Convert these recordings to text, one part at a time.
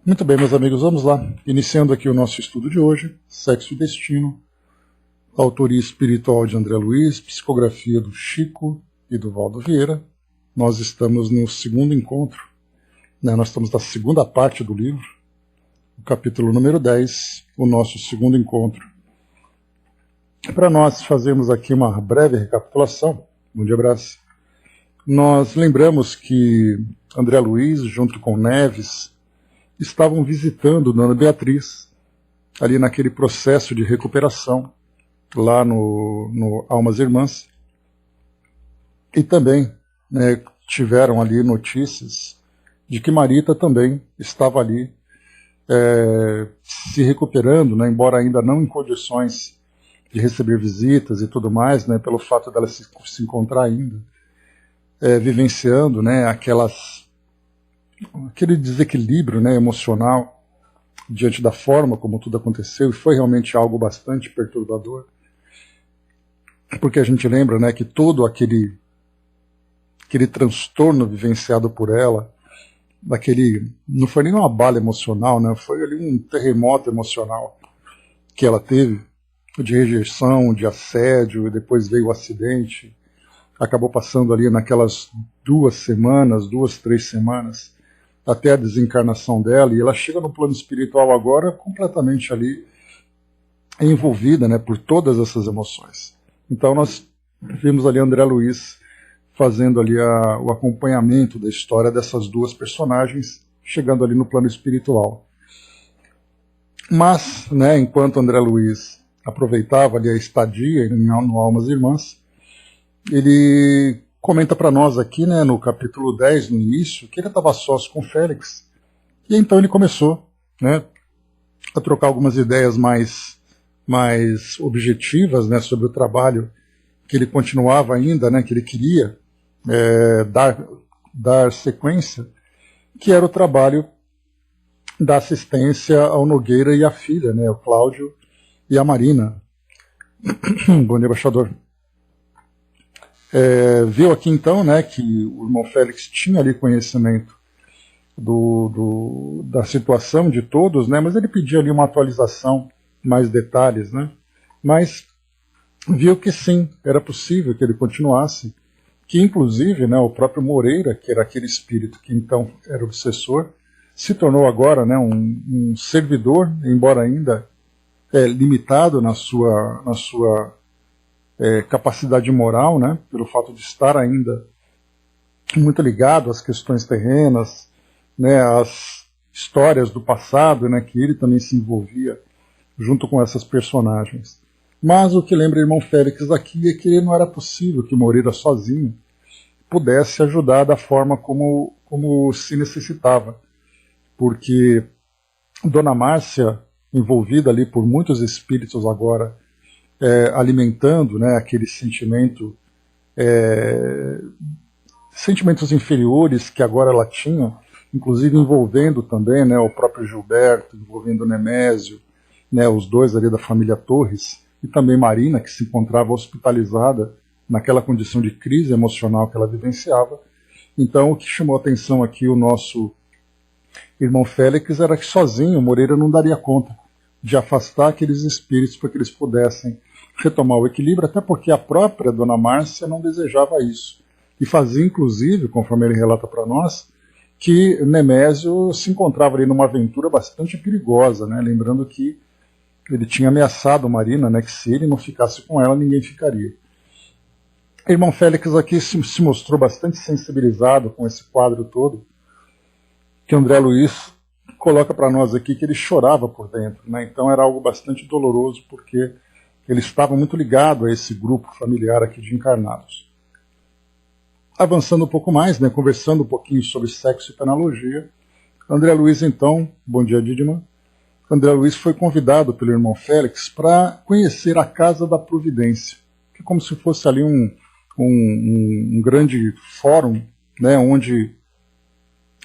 Muito bem, meus amigos, vamos lá. Iniciando aqui o nosso estudo de hoje, Sexo e Destino, autoria espiritual de André Luiz, psicografia do Chico e do Valdo Vieira. Nós estamos no segundo encontro, nós estamos na segunda parte do livro, o capítulo número 10, o nosso segundo encontro. Para nós fazermos aqui uma breve recapitulação, bom dia, Brás. Nós lembramos que André Luiz, junto com Neves, estavam visitando Dona Beatriz, ali naquele processo de recuperação, lá no Almas Irmãs, e também tiveram ali notícias de que Marita também estava ali se recuperando, embora ainda não em condições de receber visitas e tudo mais, pelo fato dela se encontrar ainda, vivenciando aquele desequilíbrio emocional diante da forma como tudo aconteceu, e foi realmente algo bastante perturbador, porque a gente lembra que todo aquele transtorno vivenciado por ela, não foi nem uma bala emocional, foi ali um terremoto emocional que ela teve, de rejeição, de assédio, e depois veio o acidente, acabou passando ali naquelas 3 semanas, até a desencarnação dela, e ela chega no plano espiritual agora completamente ali envolvida por todas essas emoções. Então nós vimos ali André Luiz fazendo ali o acompanhamento da história dessas duas personagens, chegando ali no plano espiritual. Mas, enquanto André Luiz aproveitava ali a estadia no Almas Irmãs, ele comenta para nós aqui, no capítulo 10, no início, que ele estava sós com Félix, e então ele começou a trocar algumas ideias mais objetivas sobre o trabalho que ele continuava ainda, que ele queria dar sequência, que era o trabalho da assistência ao Nogueira e à filha, o Cláudio e a Marina. Bom dia, embaixador. Viu aqui então que o irmão Félix tinha ali conhecimento da situação de todos, mas ele pedia ali uma atualização, mais detalhes, mas viu que sim, era possível que ele continuasse, que inclusive o próprio Moreira, que era aquele espírito que então era obsessor, se tornou agora um servidor, embora ainda limitado na sua capacidade moral, pelo fato de estar ainda muito ligado às questões terrenas, às histórias do passado, que ele também se envolvia junto com essas personagens. Mas o que lembra o irmão Félix aqui é que não era possível que Moreira sozinho pudesse ajudar da forma como se necessitava, porque Dona Márcia, envolvida ali por muitos espíritos agora, alimentando aquele sentimento, sentimentos inferiores que agora ela tinha, inclusive envolvendo também o próprio Gilberto, envolvendo o Nemésio, os dois ali da família Torres, e também Marina, que se encontrava hospitalizada naquela condição de crise emocional que ela vivenciava. Então o que chamou a atenção aqui o nosso irmão Félix era que sozinho Moreira não daria conta de afastar aqueles espíritos para que eles pudessem retomar o equilíbrio, até porque a própria Dona Márcia não desejava isso. E fazia, inclusive, conforme ele relata para nós, que Nemésio se encontrava ali numa aventura bastante perigosa, lembrando que ele tinha ameaçado Marina, que se ele não ficasse com ela, ninguém ficaria. O irmão Félix aqui se mostrou bastante sensibilizado com esse quadro todo, que André Luiz coloca para nós aqui que ele chorava por dentro, então era algo bastante doloroso, porque ele estava muito ligado a esse grupo familiar aqui de encarnados. Avançando um pouco mais, conversando um pouquinho sobre sexo e penologia, André Luiz então, bom dia Didima, André Luiz foi convidado pelo irmão Félix para conhecer a Casa da Providência, que é como se fosse ali um grande fórum,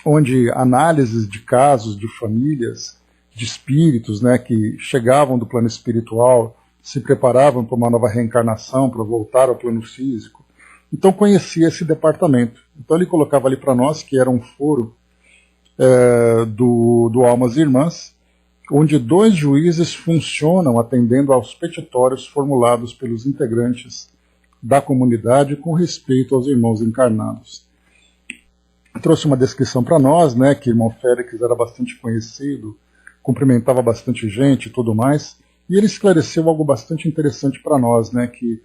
onde análises de casos, de famílias, de espíritos que chegavam do plano espiritual, se preparavam para uma nova reencarnação, para voltar ao plano físico. Então conhecia esse departamento. Então ele colocava ali para nós que era um foro do Almas Irmãs, onde 2 juízes funcionam atendendo aos petitórios formulados pelos integrantes da comunidade com respeito aos irmãos encarnados. Trouxe uma descrição para nós, né, que o irmão Félix era bastante conhecido, cumprimentava bastante gente e tudo mais, e ele esclareceu algo bastante interessante para nós, né, que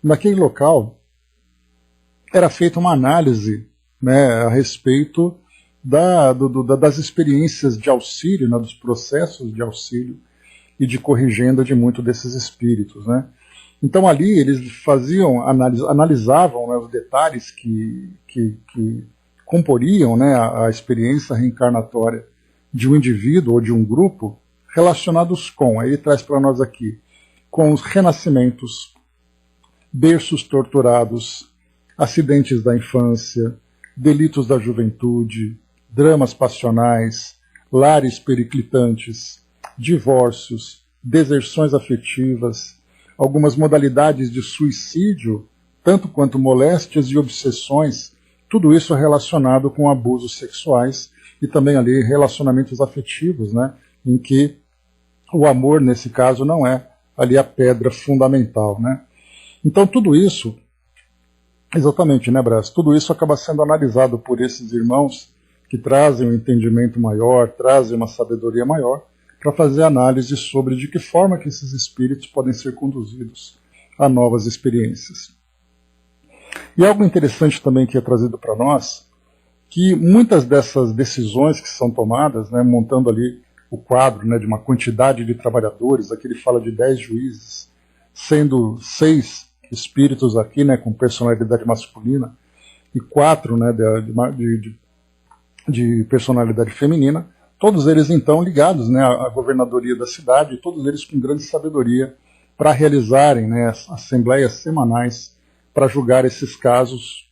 naquele local era feita uma análise, né, a respeito das experiências de auxílio, né, dos processos de auxílio e de corrigenda de muitos desses espíritos, né. Então ali eles analisavam, né, os detalhes que comporiam, né, a experiência reencarnatória de um indivíduo ou de um grupo, relacionados com, aí ele traz para nós aqui, com os renascimentos, berços torturados, acidentes da infância, delitos da juventude, dramas passionais, lares periclitantes, divórcios, deserções afetivas, algumas modalidades de suicídio, tanto quanto moléstias e obsessões, tudo isso relacionado com abusos sexuais e também ali relacionamentos afetivos, né, em que o amor, nesse caso, não é ali a pedra fundamental, né. Então tudo isso, exatamente, né, Brás? Tudo isso acaba sendo analisado por esses irmãos que trazem um entendimento maior, trazem uma sabedoria maior, para fazer análise sobre de que forma que esses espíritos podem ser conduzidos a novas experiências. E algo interessante também que é trazido para nós, que muitas dessas decisões que são tomadas, né, montando ali o quadro, né, de uma quantidade de trabalhadores, aqui ele fala de 10 juízes, sendo 6 espíritos aqui, né, com personalidade masculina, e 4, né, de personalidade feminina, todos eles então ligados, né, à governadoria da cidade, todos eles com grande sabedoria para realizarem, né, assembleias semanais para julgar esses casos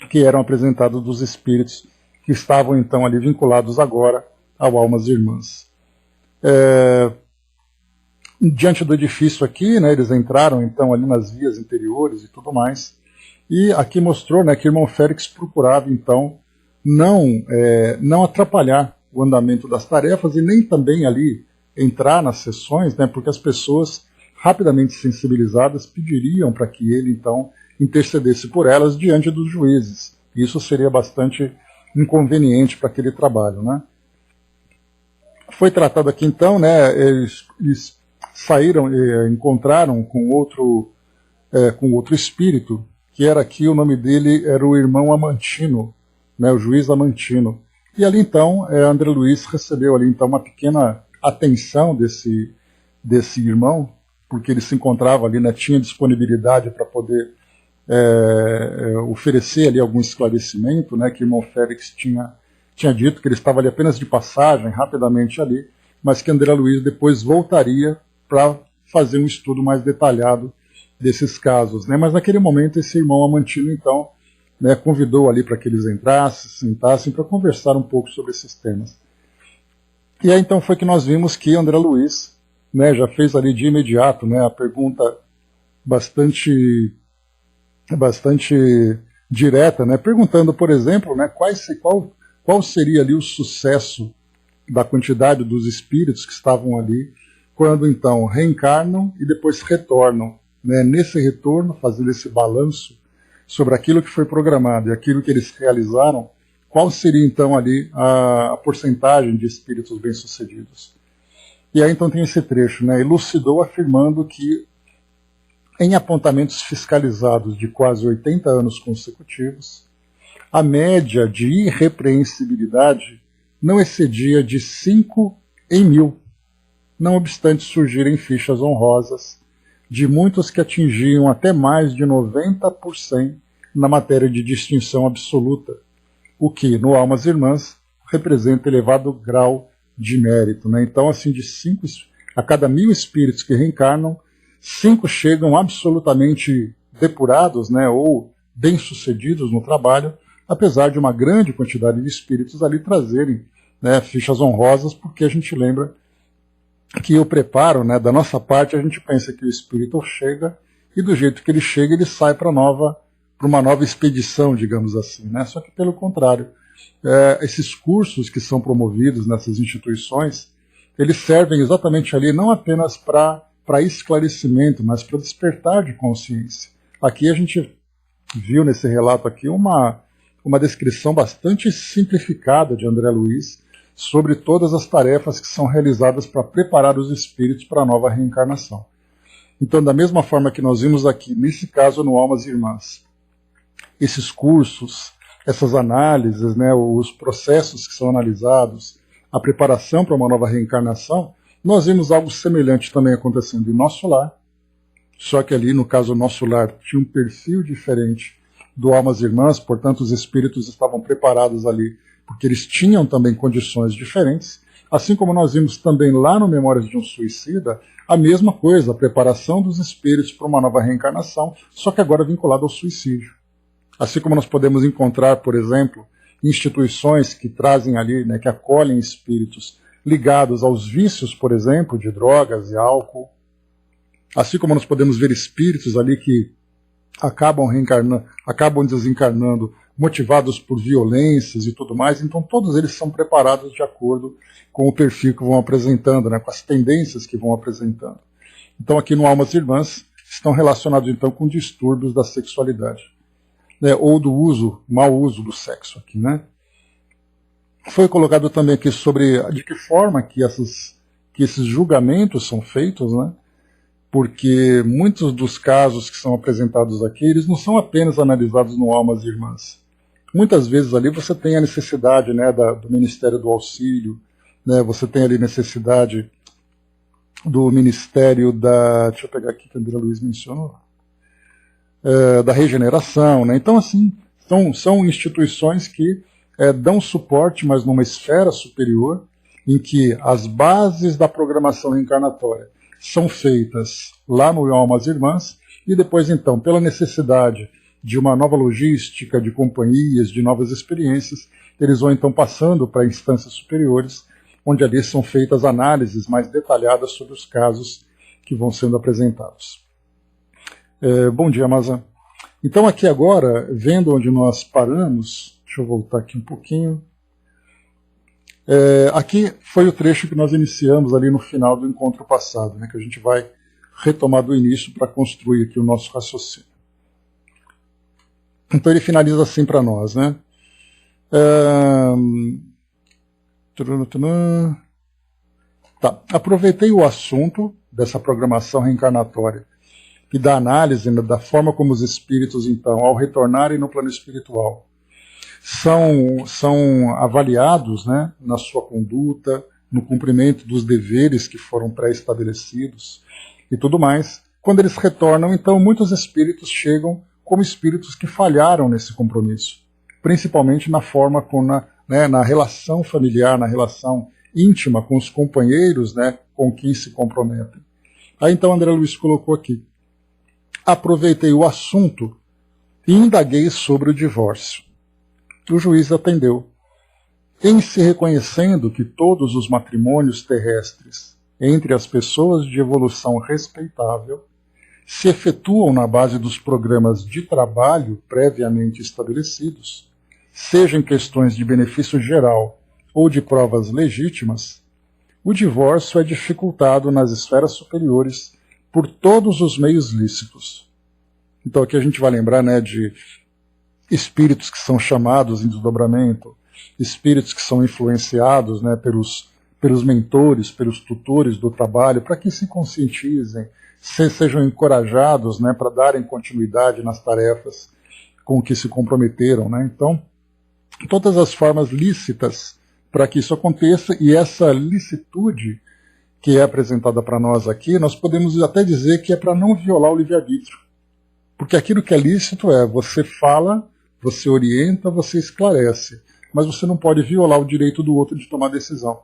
que eram apresentados dos espíritos que estavam então ali vinculados agora ao Almas Irmãs. Diante do edifício aqui, né, eles entraram então ali nas vias interiores e tudo mais, e aqui mostrou, né, que o irmão Félix procurava então não atrapalhar o andamento das tarefas e nem também ali entrar nas sessões, né, porque as pessoas rapidamente sensibilizadas pediriam para que ele então intercedesse por elas diante dos juízes. Isso seria bastante inconveniente para aquele trabalho, né. Foi tratado aqui então, né, eles saíram, encontraram com outro espírito, que era aqui, o nome dele era o irmão Amantino, né, o juiz Amantino. E ali então, André Luiz recebeu ali então uma pequena atenção desse irmão, porque ele se encontrava ali, né, tinha disponibilidade para poder oferecer ali algum esclarecimento, né, que o irmão Félix tinha dito que ele estava ali apenas de passagem, rapidamente ali, mas que André Luiz depois voltaria para fazer um estudo mais detalhado desses casos, né? Mas naquele momento esse irmão Amantino então, né, convidou ali para que eles entrassem, sentassem para conversar um pouco sobre esses temas. E aí então foi que nós vimos que André Luiz, né, já fez ali de imediato, né, a pergunta bastante direta, né, perguntando, por exemplo, né, qual seria ali o sucesso da quantidade dos espíritos que estavam ali quando então reencarnam e depois retornam, né, nesse retorno, fazendo esse balanço sobre aquilo que foi programado e aquilo que eles realizaram, qual seria então ali a porcentagem de espíritos bem-sucedidos. E aí então tem esse trecho, né, elucidou afirmando que em apontamentos fiscalizados de quase 80 anos consecutivos, a média de irrepreensibilidade não excedia de 5 em 1000, não obstante surgirem fichas honrosas de muitos que atingiam até mais de 90% na matéria de distinção absoluta, o que, no Almas Irmãs, representa elevado grau de mérito, né? Então, assim, a cada 1000 espíritos que reencarnam, 5 chegam absolutamente depurados, né, ou bem-sucedidos no trabalho, apesar de uma grande quantidade de espíritos ali trazerem, né, fichas honrosas, porque a gente lembra que o preparo, né, da nossa parte, a gente pensa que o espírito chega e do jeito que ele chega, ele sai para uma nova expedição, digamos assim, né? Só que pelo contrário, esses cursos que são promovidos nessas instituições, eles servem exatamente ali não apenas para esclarecimento, mas para despertar de consciência. Aqui a gente viu nesse relato aqui uma descrição bastante simplificada de André Luiz sobre todas as tarefas que são realizadas para preparar os espíritos para a nova reencarnação. Então, da mesma forma que nós vimos aqui, nesse caso no Almas Irmãs, esses cursos, essas análises, né, os processos que são analisados, a preparação para uma nova reencarnação, nós vimos algo semelhante também acontecendo em nosso lar, só que ali, no caso, o nosso lar tinha um perfil diferente do Almas Irmãs, portanto, os espíritos estavam preparados ali, porque eles tinham também condições diferentes, assim como nós vimos também lá no Memórias de um Suicida, a mesma coisa, a preparação dos espíritos para uma nova reencarnação, só que agora vinculada ao suicídio. Assim como nós podemos encontrar, por exemplo, instituições que trazem ali, né, que acolhem espíritos ligados aos vícios, por exemplo, de drogas e álcool. Assim como nós podemos ver espíritos ali que acabam desencarnando, motivados por violências e tudo mais, então todos eles são preparados de acordo com o perfil que vão apresentando, né, com as tendências que vão apresentando. Então aqui no Almas Irmãs estão relacionados então com distúrbios da sexualidade, né, ou do mau uso do sexo aqui, né. Foi colocado também aqui sobre de que forma que esses julgamentos são feitos, né, porque muitos dos casos que são apresentados aqui, eles não são apenas analisados no Almas Irmãs. Muitas vezes ali você tem a necessidade, né, do Ministério do Auxílio, né, você tem ali necessidade do Ministério da... Deixa eu pegar aqui que a André Luiz mencionou. Da regeneração, né? Então, assim, são instituições que dão suporte, mas numa esfera superior, em que as bases da programação reencarnatória são feitas lá no Almas Irmãs, e depois, então, pela necessidade de uma nova logística, de companhias, de novas experiências, eles vão, então, passando para instâncias superiores, onde ali são feitas análises mais detalhadas sobre os casos que vão sendo apresentados. Bom dia, Mazan. Então, aqui agora, vendo onde nós paramos, deixa eu voltar aqui um pouquinho. Aqui foi o trecho que nós iniciamos ali no final do encontro passado, né, que a gente vai retomar do início para construir aqui o nosso raciocínio. Então ele finaliza assim para nós, né? Aproveitei o assunto dessa programação reencarnatória e da análise, né, da forma como os espíritos, então, ao retornarem no plano espiritual, são avaliados, né, na sua conduta, no cumprimento dos deveres que foram pré-estabelecidos e tudo mais. Quando eles retornam, então, muitos espíritos chegam como espíritos que falharam nesse compromisso, principalmente na forma na relação familiar, na relação íntima com os companheiros, né, com quem se comprometem. Aí então André Luiz colocou aqui: aproveitei o assunto e indaguei sobre o divórcio. O juiz atendeu. Em se reconhecendo que todos os matrimônios terrestres entre as pessoas de evolução respeitável se efetuam na base dos programas de trabalho previamente estabelecidos, seja em questões de benefício geral ou de provas legítimas, o divórcio é dificultado nas esferas superiores por todos os meios lícitos. Então aqui a gente vai lembrar, né, de espíritos que são chamados em desdobramento, espíritos que são influenciados, né, pelos mentores, pelos tutores do trabalho, para que se conscientizem, sejam encorajados, né, para darem continuidade nas tarefas com que se comprometeram, né? Então, todas as formas lícitas para que isso aconteça, e essa licitude que é apresentada para nós aqui, nós podemos até dizer que é para não violar o livre-arbítrio. Porque aquilo que é lícito você fala, você orienta, você esclarece, mas você não pode violar o direito do outro de tomar decisão.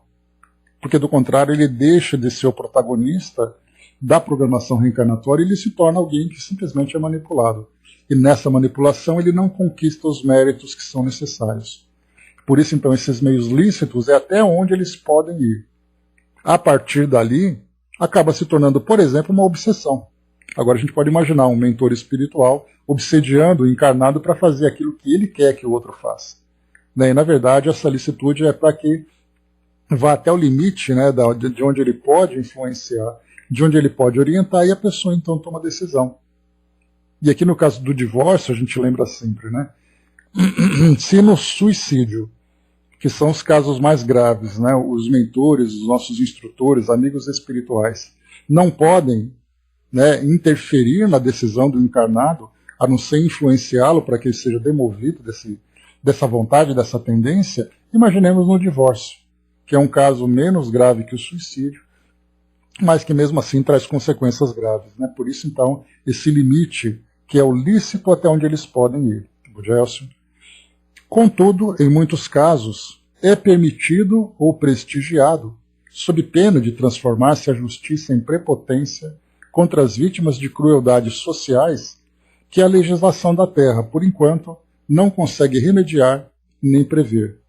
Porque, do contrário, ele deixa de ser o protagonista da programação reencarnatória e ele se torna alguém que simplesmente é manipulado. E nessa manipulação ele não conquista os méritos que são necessários. Por isso, então, esses meios lícitos é até onde eles podem ir. A partir dali, acaba se tornando, por exemplo, uma obsessão. Agora a gente pode imaginar um mentor espiritual obsediando o encarnado para fazer aquilo que ele quer que o outro faça. né? E, na verdade, essa licitude é para que vá até o limite, né, de onde ele pode influenciar, de onde ele pode orientar, e a pessoa então toma a decisão. E aqui no caso do divórcio, a gente lembra sempre, né? Se no suicídio, que são os casos mais graves, né, os mentores, os nossos instrutores, amigos espirituais, não podem, né, interferir na decisão do encarnado, a não ser influenciá-lo para que ele seja demovido dessa vontade, dessa tendência, imaginemos no divórcio, que é um caso menos grave que o suicídio, mas que mesmo assim traz consequências graves, né? Por isso, então, esse limite, que é o lícito até onde eles podem ir. Gelson. Contudo, em muitos casos, é permitido ou prestigiado, sob pena de transformar-se a justiça em prepotência contra as vítimas de crueldades sociais, que a legislação da Terra, por enquanto, não consegue remediar nem prever.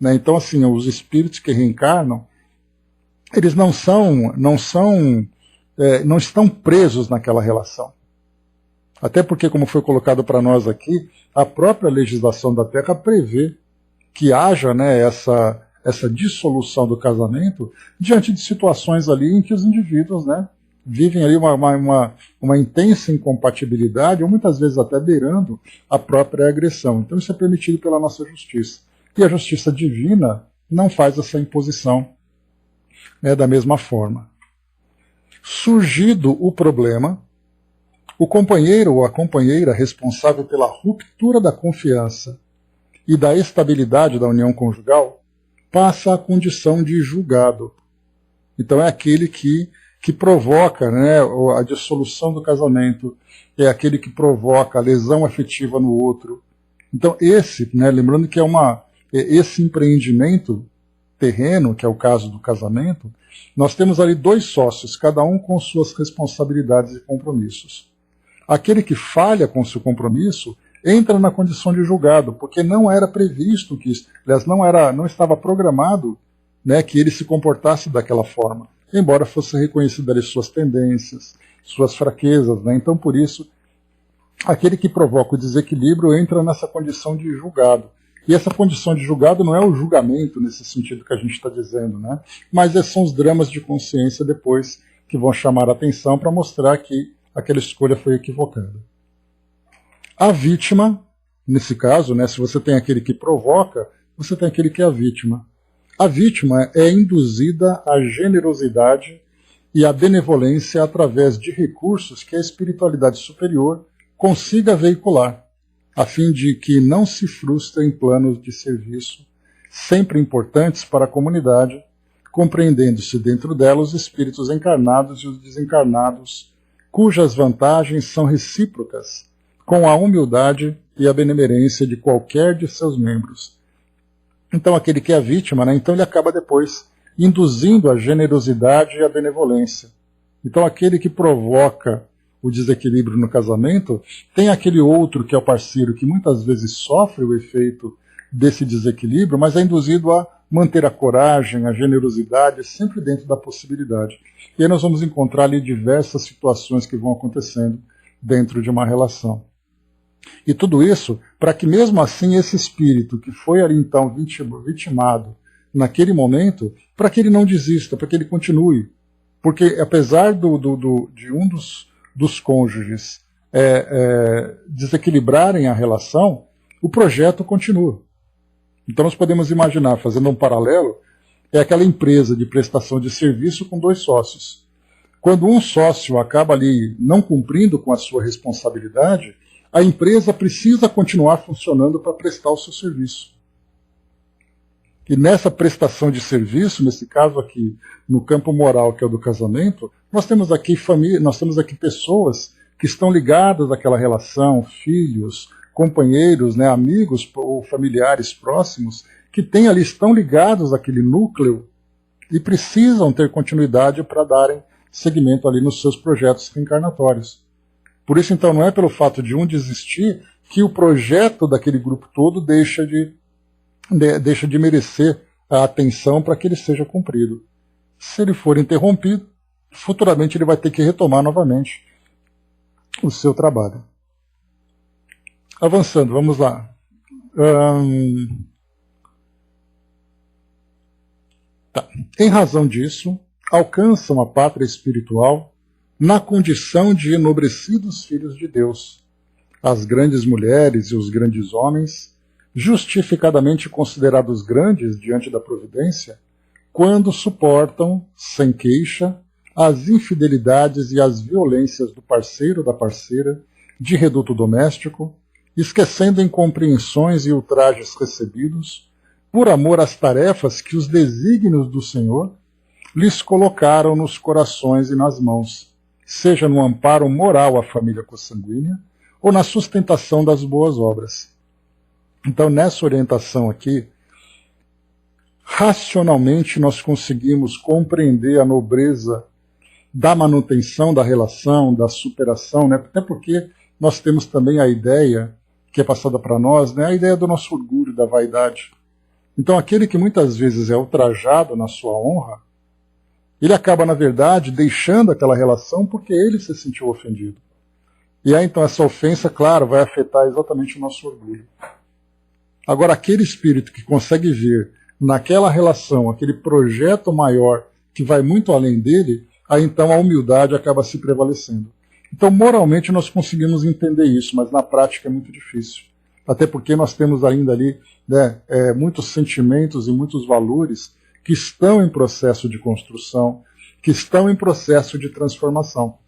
Né? Então, assim, os espíritos que reencarnam, eles não estão presos naquela relação. Até porque, como foi colocado para nós aqui, a própria legislação da Terra prevê que haja, né, essa dissolução do casamento diante de situações ali em que os indivíduos, né, vivem ali uma intensa incompatibilidade, ou muitas vezes até beirando a própria agressão. Então isso é permitido pela nossa justiça. E a justiça divina não faz essa imposição, né, da mesma forma. Surgido o problema, o companheiro ou a companheira responsável pela ruptura da confiança e da estabilidade da união conjugal passa à condição de julgado. Então é aquele que provoca, né, a dissolução do casamento, é aquele que provoca a lesão afetiva no outro. Então esse, né, lembrando que esse empreendimento terreno, que é o caso do casamento, nós temos ali dois sócios, cada um com suas responsabilidades e compromissos. Aquele que falha com seu compromisso entra na condição de julgado, porque não era previsto que isso, aliás, não estava programado, né, que ele se comportasse daquela forma, embora fosse reconhecido ali suas tendências, suas fraquezas, né? Então, por isso, aquele que provoca o desequilíbrio entra nessa condição de julgado. E essa condição de julgado não é o julgamento nesse sentido que a gente está dizendo, né? Mas são os dramas de consciência depois que vão chamar a atenção para mostrar que aquela escolha foi equivocada. A vítima, nesse caso, né, se você tem aquele que provoca, você tem aquele que é a vítima. A vítima é induzida à generosidade e à benevolência através de recursos que a espiritualidade superior consiga veicular, a fim de que não se frustre em planos de serviço, sempre importantes para a comunidade, compreendendo-se dentro dela os espíritos encarnados e os desencarnados, cujas vantagens são recíprocas, com a humildade e a benemerência de qualquer de seus membros. Então aquele que é a vítima, né, então ele acaba depois induzindo a generosidade e a benevolência. Então aquele que provoca o desequilíbrio no casamento, tem aquele outro que é o parceiro que muitas vezes sofre o efeito desse desequilíbrio, mas é induzido a manter a coragem, a generosidade, sempre dentro da possibilidade. E aí nós vamos encontrar ali diversas situações que vão acontecendo dentro de uma relação. E tudo isso para que mesmo assim esse espírito que foi ali então vitimado naquele momento, para que ele não desista, para que ele continue. Porque apesar de um dos cônjuges desequilibrarem a relação, o projeto continua. Então nós podemos imaginar, fazendo um paralelo, é aquela empresa de prestação de serviço com dois sócios. Quando um sócio acaba ali não cumprindo com a sua responsabilidade, a empresa precisa continuar funcionando para prestar o seu serviço. E nessa prestação de serviço, nesse caso aqui, no campo moral, que é o do casamento, nós temos aqui pessoas que estão ligadas àquela relação, filhos, companheiros, né, amigos ou familiares próximos, que estão ligados àquele núcleo e precisam ter continuidade para darem seguimento ali nos seus projetos reencarnatórios. Por isso, então, não é pelo fato de um desistir que o projeto daquele grupo todo deixa de merecer a atenção para que ele seja cumprido. Se ele for interrompido, futuramente ele vai ter que retomar novamente o seu trabalho. Avançando, vamos lá. Em razão disso, alcançam a pátria espiritual na condição de enobrecidos filhos de Deus. As grandes mulheres e os grandes homens, justificadamente considerados grandes diante da providência, quando suportam, sem queixa, as infidelidades e as violências do parceiro ou da parceira, de reduto doméstico, esquecendo incompreensões e ultrajes recebidos, por amor às tarefas que os desígnios do Senhor lhes colocaram nos corações e nas mãos, seja no amparo moral à família consanguínea ou na sustentação das boas obras. Então, nessa orientação aqui, racionalmente nós conseguimos compreender a nobreza da manutenção da relação, da superação, né? Até porque nós temos também a ideia, que é passada para nós, né? A ideia do nosso orgulho, da vaidade. Então, aquele que muitas vezes é ultrajado na sua honra, ele acaba, na verdade, deixando aquela relação porque ele se sentiu ofendido. E aí, então, essa ofensa, claro, vai afetar exatamente o nosso orgulho. Agora, aquele espírito que consegue ver naquela relação, aquele projeto maior que vai muito além dele, aí então a humildade acaba se prevalecendo. Então, moralmente, nós conseguimos entender isso, mas na prática é muito difícil. Até porque nós temos ainda ali, né, muitos sentimentos e muitos valores que estão em processo de construção, que estão em processo de transformação.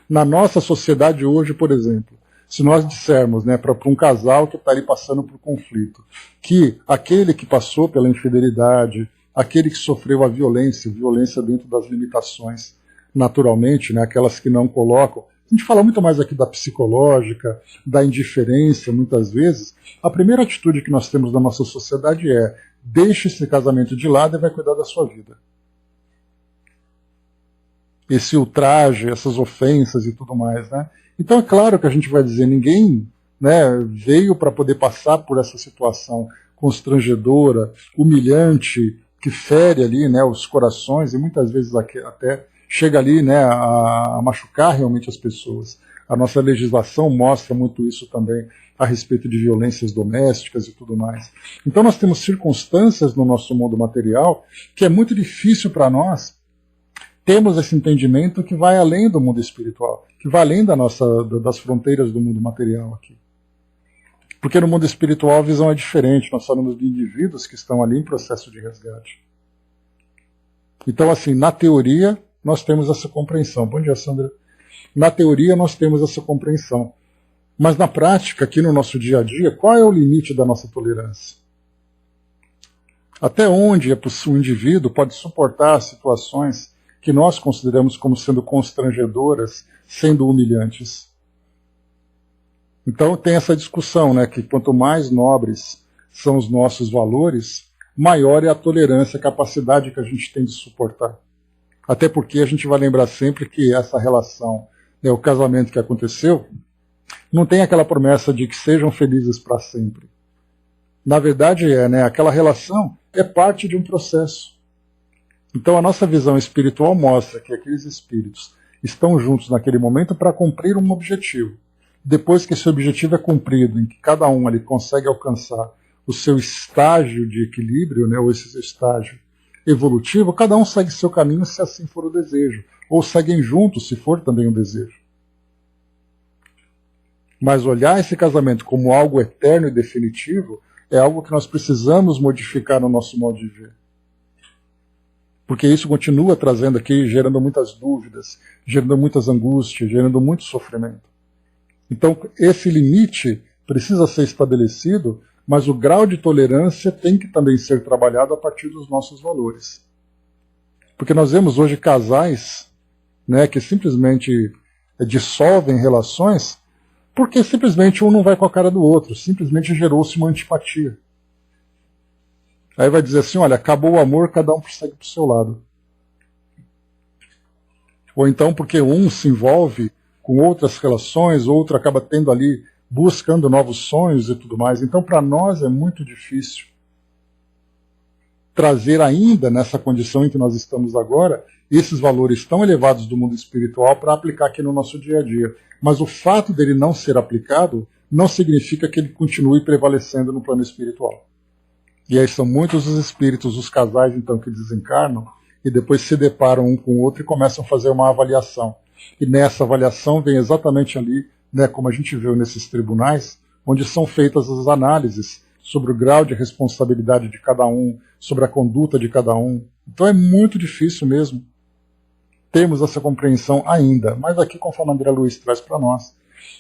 Na nossa sociedade hoje, por exemplo, se nós dissermos, né, para um casal que está ali passando por conflito, que aquele que passou pela infidelidade, aquele que sofreu a violência dentro das limitações, naturalmente, né, aquelas que não colocam, a gente fala muito mais aqui da psicológica, da indiferença, muitas vezes, a primeira atitude que nós temos na nossa sociedade é: deixe esse casamento de lado e vai cuidar da sua vida. Esse ultraje, essas ofensas e tudo mais, né? Então é claro que a gente vai dizer, ninguém, né, veio para poder passar por essa situação constrangedora, humilhante, que fere ali, né, os corações e muitas vezes até chega ali, né, a machucar realmente as pessoas. A nossa legislação mostra muito isso também a respeito de violências domésticas e tudo mais. Então nós temos circunstâncias no nosso mundo material que é muito difícil para nós termos esse entendimento que vai além do mundo espiritual, que vai além das fronteiras do mundo material aqui. Porque no mundo espiritual a visão é diferente, nós falamos de indivíduos que estão ali em processo de resgate. Então, assim, na teoria, nós temos essa compreensão. Bom dia, Sandra. Na teoria, nós temos essa compreensão. Mas na prática, aqui no nosso dia a dia, qual é o limite da nossa tolerância? Até onde o indivíduo pode suportar situações que nós consideramos como sendo constrangedoras, sendo humilhantes? Então tem essa discussão, né, que quanto mais nobres são os nossos valores, maior é a tolerância, a capacidade que a gente tem de suportar. Até porque a gente vai lembrar sempre que essa relação, né, o casamento que aconteceu, não tem aquela promessa de que sejam felizes para sempre. Na verdade né, aquela relação é parte de um processo. Então a nossa visão espiritual mostra que aqueles espíritos estão juntos naquele momento para cumprir um objetivo. Depois que esse objetivo é cumprido, em que cada um ali consegue alcançar o seu estágio de equilíbrio, né, ou esse estágio evolutivo, cada um segue seu caminho se assim for o desejo, ou seguem juntos se for também o desejo. Mas olhar esse casamento como algo eterno e definitivo é algo que nós precisamos modificar no nosso modo de ver. Porque isso continua trazendo aqui, gerando muitas dúvidas, gerando muitas angústias, gerando muito sofrimento. Então, esse limite precisa ser estabelecido, mas o grau de tolerância tem que também ser trabalhado a partir dos nossos valores. Porque nós vemos hoje casais, né, que simplesmente dissolvem relações porque simplesmente um não vai com a cara do outro, simplesmente gerou-se uma antipatia. Aí vai dizer assim, olha, acabou o amor, cada um segue para o seu lado. Ou então porque um se envolve com outras relações, outro acaba tendo ali, buscando novos sonhos e tudo mais. Então para nós é muito difícil trazer ainda nessa condição em que nós estamos agora, esses valores tão elevados do mundo espiritual para aplicar aqui no nosso dia a dia. Mas o fato dele não ser aplicado não significa que ele continue prevalecendo no plano espiritual. E aí são muitos os espíritos, os casais então que desencarnam e depois se deparam um com o outro e começam a fazer uma avaliação. E nessa avaliação vem exatamente ali, né, como a gente viu nesses tribunais, onde são feitas as análises sobre o grau de responsabilidade de cada um, sobre a conduta de cada um. Então é muito difícil mesmo termos essa compreensão ainda. Mas aqui, conforme André Luiz traz para nós,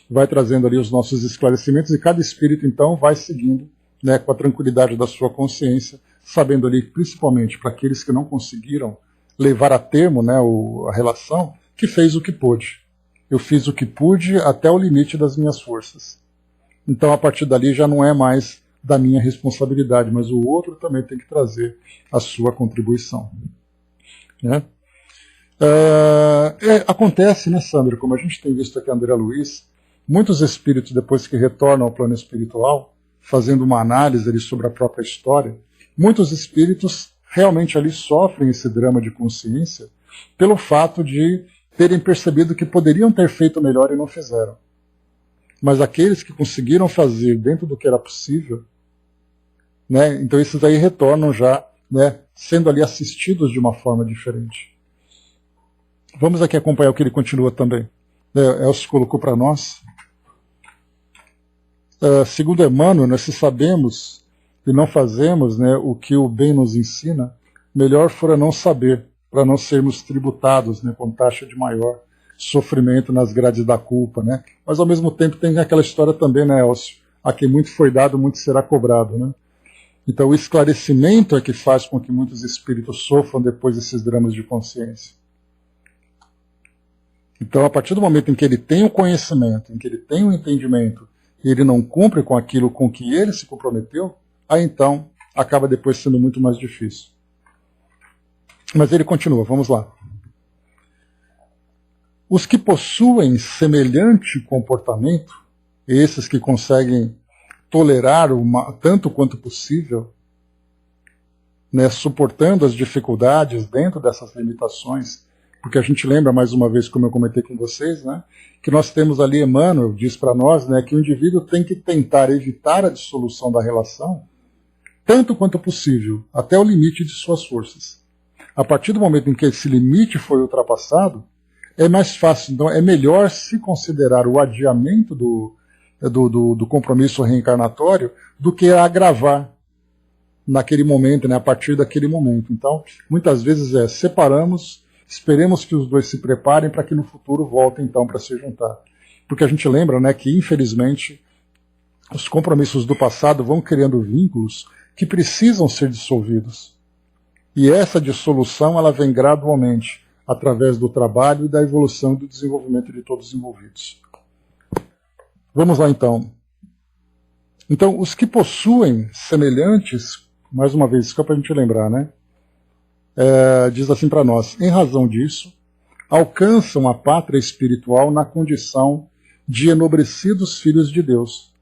vai trazendo ali os nossos esclarecimentos e cada espírito então vai seguindo, né, com a tranquilidade da sua consciência, sabendo ali, principalmente para aqueles que não conseguiram levar a termo, né, a relação, que fez o que pôde. Eu fiz o que pude até o limite das minhas forças. Então, a partir dali, já não é mais da minha responsabilidade, mas o outro também tem que trazer a sua contribuição. Né? Acontece, né, Sandra, como a gente tem visto aqui André Luiz, muitos espíritos, depois que retornam ao plano espiritual, fazendo uma análise ali sobre a própria história, muitos espíritos realmente ali sofrem esse drama de consciência pelo fato de terem percebido que poderiam ter feito melhor e não fizeram. Mas aqueles que conseguiram fazer dentro do que era possível, né, então esses aí retornam já, né, sendo ali assistidos de uma forma diferente. Vamos aqui acompanhar o que ele continua também. Elcio colocou para nós. Segundo Emmanuel, né, se sabemos e não fazemos, né, o que o bem nos ensina, melhor fora não saber, para não sermos tributados, né, com taxa de maior sofrimento nas grades da culpa. Né? Mas ao mesmo tempo tem aquela história também, né, Elcio? A quem muito foi dado, muito será cobrado. Né? Então o esclarecimento é que faz com que muitos espíritos sofram depois desses dramas de consciência. Então, a partir do momento em que ele tem o conhecimento, em que ele tem o entendimento, e ele não cumpre com aquilo com que ele se comprometeu, aí então acaba depois sendo muito mais difícil. Mas ele continua, vamos lá. Os que possuem semelhante comportamento, esses que conseguem tolerar tanto quanto possível, né, suportando as dificuldades dentro dessas limitações, porque a gente lembra, mais uma vez, como eu comentei com vocês, né, que nós temos ali, Emmanuel diz para nós, né, que o indivíduo tem que tentar evitar a dissolução da relação, tanto quanto possível, até o limite de suas forças. A partir do momento em que esse limite foi ultrapassado, é mais fácil, então é melhor se considerar o adiamento do compromisso reencarnatório do que agravar naquele momento, né, a partir daquele momento. Então, muitas vezes separamos, esperemos que os dois se preparem para que no futuro voltem então para se juntar. Porque a gente lembra, né, que infelizmente os compromissos do passado vão criando vínculos que precisam ser dissolvidos. E essa dissolução ela vem gradualmente, através do trabalho e da evolução e do desenvolvimento de todos os envolvidos. Vamos lá então. Então, os que possuem semelhantes, mais uma vez, só para a gente lembrar, né? Diz assim para nós, em razão disso, alcançam a pátria espiritual na condição de enobrecidos filhos de Deus.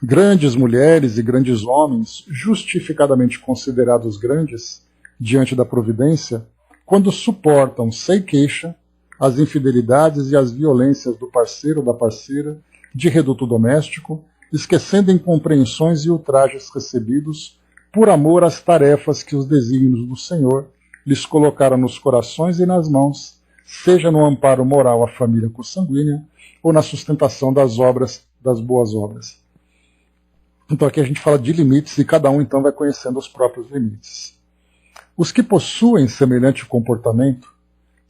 Grandes mulheres e grandes homens, justificadamente considerados grandes, diante da providência, quando suportam sem queixa as infidelidades e as violências do parceiro ou da parceira de reduto doméstico, esquecendo incompreensões e ultrajes recebidos por amor às tarefas que os desígnios do Senhor lhes colocaram nos corações e nas mãos, seja no amparo moral à família consanguínea ou na sustentação das obras, das boas obras. Então aqui a gente fala de limites e cada um então vai conhecendo os próprios limites. Os que possuem semelhante comportamento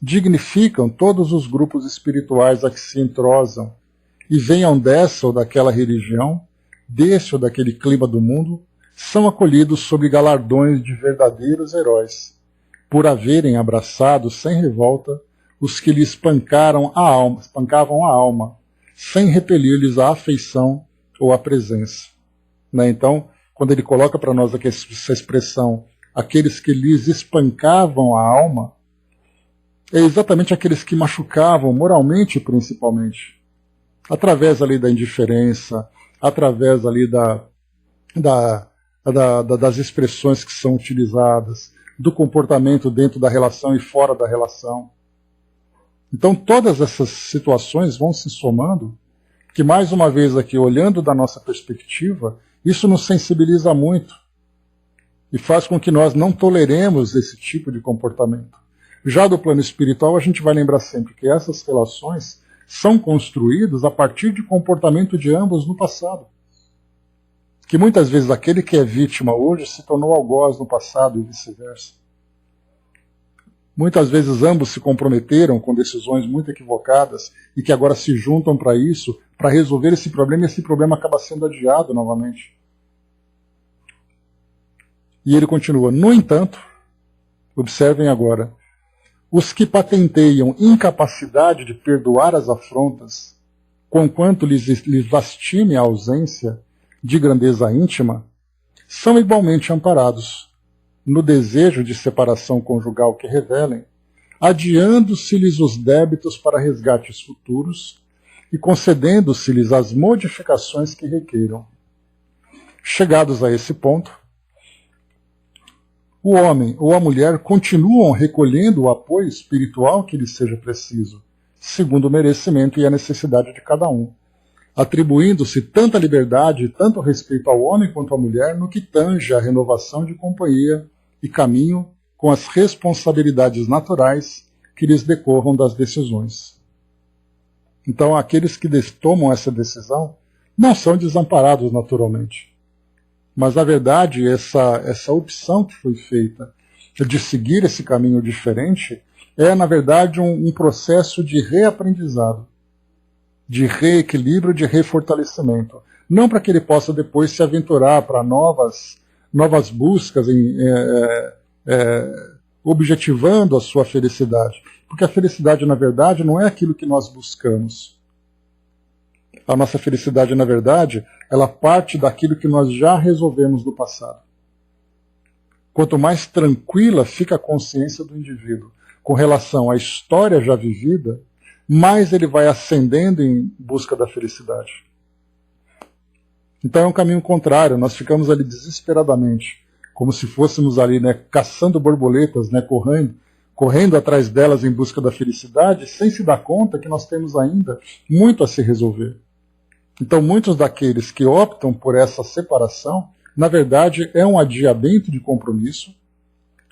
dignificam todos os grupos espirituais a que se entrosam e venham dessa ou daquela religião, desse ou daquele clima do mundo, são acolhidos sob galardões de verdadeiros heróis, por haverem abraçado sem revolta os que lhe espancavam a alma, sem repelir-lhes a afeição ou a presença. Né? Então, quando ele coloca para nós aqui essa expressão, aqueles que lhes espancavam a alma, é exatamente aqueles que machucavam moralmente, principalmente, através ali da indiferença, através ali das expressões que são utilizadas, do comportamento dentro da relação e fora da relação. Então todas essas situações vão se somando, que mais uma vez aqui, olhando da nossa perspectiva, isso nos sensibiliza muito. e faz com que nós não toleremos esse tipo de comportamento. Já do plano espiritual, a gente vai lembrar sempre que essas relações são construídas a partir de comportamento de ambos no passado. Que muitas vezes aquele que é vítima hoje se tornou algoz no passado e vice-versa. Muitas vezes ambos se comprometeram com decisões muito equivocadas e que agora se juntam para isso, para resolver esse problema, e esse problema acaba sendo adiado novamente. E ele continua: no entanto, observem agora, os que patenteiam incapacidade de perdoar as afrontas, conquanto lhes lastime a ausência de grandeza íntima, são igualmente amparados no desejo de separação conjugal que revelem, adiando-se-lhes os débitos para resgates futuros e concedendo-se-lhes as modificações que requeiram. Chegados a esse ponto, o homem ou a mulher continuam recolhendo o apoio espiritual que lhes seja preciso, segundo o merecimento e a necessidade de cada um, atribuindo-se tanta liberdade e tanto respeito ao homem quanto à mulher no que tange à renovação de companhia e caminho com as responsabilidades naturais que lhes decorram das decisões. Então, aqueles que tomam essa decisão não são desamparados naturalmente. Mas, na verdade, essa opção que foi feita de seguir esse caminho diferente é, na verdade, um processo de reaprendizado, de reequilíbrio, de refortalecimento. Não para que ele possa depois se aventurar para novas buscas, objetivando a sua felicidade. Porque a felicidade, na verdade, não é aquilo que nós buscamos. A nossa felicidade, na verdade, ela parte daquilo que nós já resolvemos no passado. Quanto mais tranquila fica a consciência do indivíduo com relação à história já vivida, mais ele vai ascendendo em busca da felicidade. Então é um caminho contrário, nós ficamos ali desesperadamente, como se fôssemos ali, caçando borboletas, correndo atrás delas em busca da felicidade, sem se dar conta que nós temos ainda muito a se resolver. Então muitos daqueles que optam por essa separação, na verdade é um adiamento de compromisso,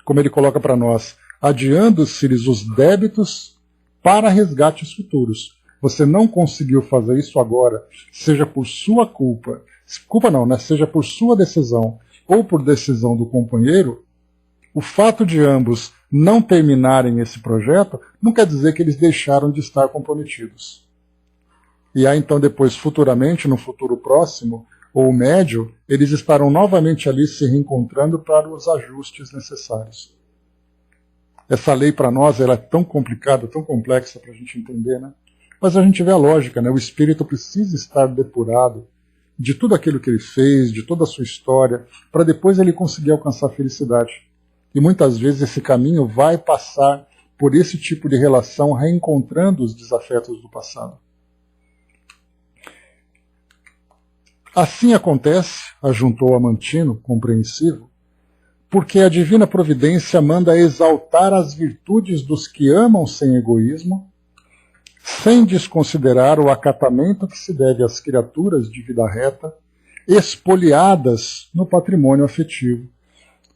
como ele coloca para nós, adiando-se-lhes os débitos para resgates futuros. Você não conseguiu fazer isso agora, seja por sua culpa não, seja por sua decisão ou por decisão do companheiro, o fato de ambos não terminarem esse projeto não quer dizer que eles deixaram de estar comprometidos. E aí então depois, futuramente, no futuro próximo ou médio, eles estarão novamente ali se reencontrando para os ajustes necessários. Essa lei para nós ela é tão complicada, tão complexa para a gente entender, né? Mas a gente vê a lógica, né? O espírito precisa estar depurado de tudo aquilo que ele fez, de toda a sua história, para depois ele conseguir alcançar a felicidade. E muitas vezes esse caminho vai passar por esse tipo de relação, reencontrando os desafetos do passado. Assim acontece, ajuntou Amantino, compreensivo, porque a divina providência manda exaltar as virtudes dos que amam sem egoísmo, sem desconsiderar o acatamento que se deve às criaturas de vida reta, espoliadas no patrimônio afetivo.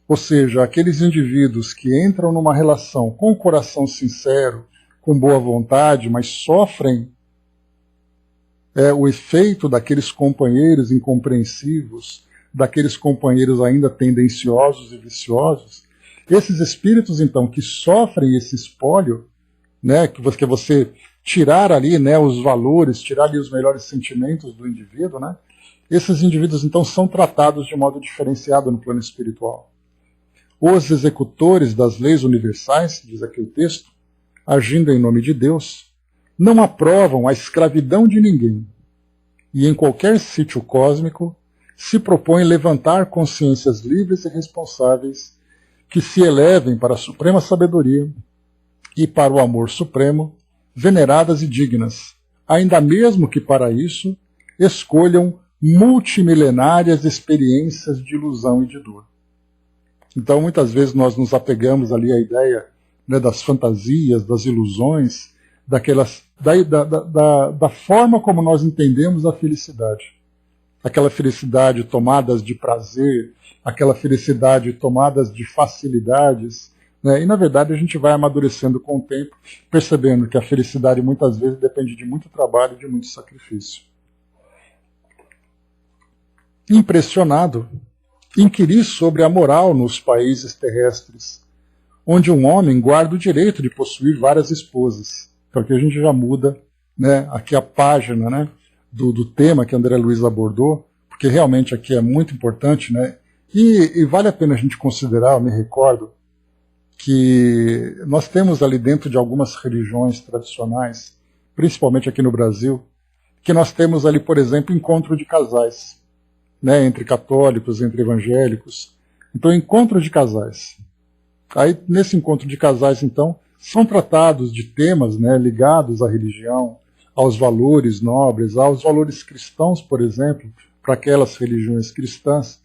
Ou seja, aqueles indivíduos que entram numa relação com o coração sincero, com boa vontade, mas sofrem o efeito daqueles companheiros incompreensivos, daqueles companheiros ainda tendenciosos e viciosos, esses espíritos, então, que sofrem esse espólio, que você tirar ali os valores, tirar ali os melhores sentimentos do indivíduo, esses indivíduos, então, são tratados de modo diferenciado no plano espiritual. Os executores das leis universais, diz aqui o texto, agindo em nome de Deus, não aprovam a escravidão de ninguém, e em qualquer sítio cósmico se propõem levantar consciências livres e responsáveis que se elevem para a suprema sabedoria e para o amor supremo, veneradas e dignas, ainda mesmo que para isso escolham multimilenárias experiências de ilusão e de dor. Então, muitas vezes nós nos apegamos ali à ideia das fantasias, das ilusões, da forma como nós entendemos a felicidade. aquela felicidade tomadas de prazer, aquela felicidade tomadas de facilidades, né? E na verdade a gente vai amadurecendo com o tempo, percebendo que a felicidade muitas vezes depende de muito trabalho e de muito sacrifício. Impressionado, inquiri sobre a moral nos países terrestres, onde um homem guarda o direito de possuir várias esposas. Então aqui a gente já muda, né, aqui a página, né, do tema que André Luiz abordou, porque realmente aqui é muito importante, né, e vale a pena a gente considerar, eu me recordo, que nós temos ali dentro de algumas religiões tradicionais, principalmente aqui no Brasil, que nós temos ali, por exemplo, encontro de casais, né, entre católicos, entre evangélicos. Então, encontro de casais. Aí, nesse encontro de casais, então, são tratados de temas, né, ligados à religião, aos valores nobres, aos valores cristãos, por exemplo, para aquelas religiões cristãs,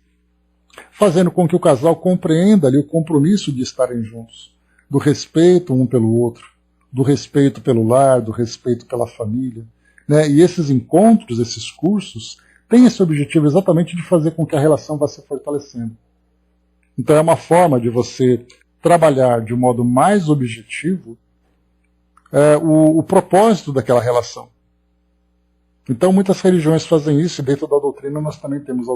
fazendo com que o casal compreenda ali o compromisso de estarem juntos, do respeito um pelo outro, do respeito pelo lar, do respeito pela família, né? E esses encontros, esses cursos, têm esse objetivo exatamente de fazer com que a relação vá se fortalecendo. Então é uma forma de você trabalhar de um modo mais objetivo o propósito daquela relação. Então muitas religiões fazem isso, e dentro da doutrina nós também temos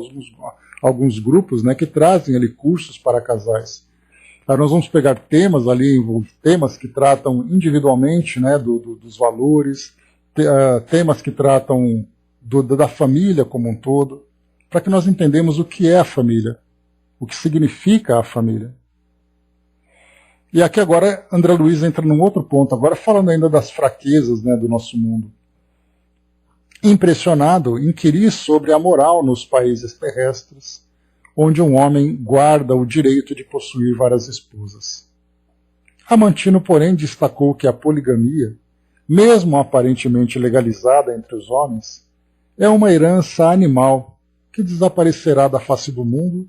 alguns grupos, né, que trazem ali cursos para casais. Aí nós vamos pegar temas ali, temas que tratam individualmente, né, dos valores, temas que tratam da família como um todo, para que nós entendamos o que é a família, o que significa a família. E aqui agora André Luiz entra num outro ponto, agora falando ainda das fraquezas, né, do nosso mundo. Impressionado, inquiri sobre a moral nos países terrestres, onde um homem guarda o direito de possuir várias esposas. Amantino, porém, destacou que a poligamia, mesmo aparentemente legalizada entre os homens, é uma herança animal que desaparecerá da face do mundo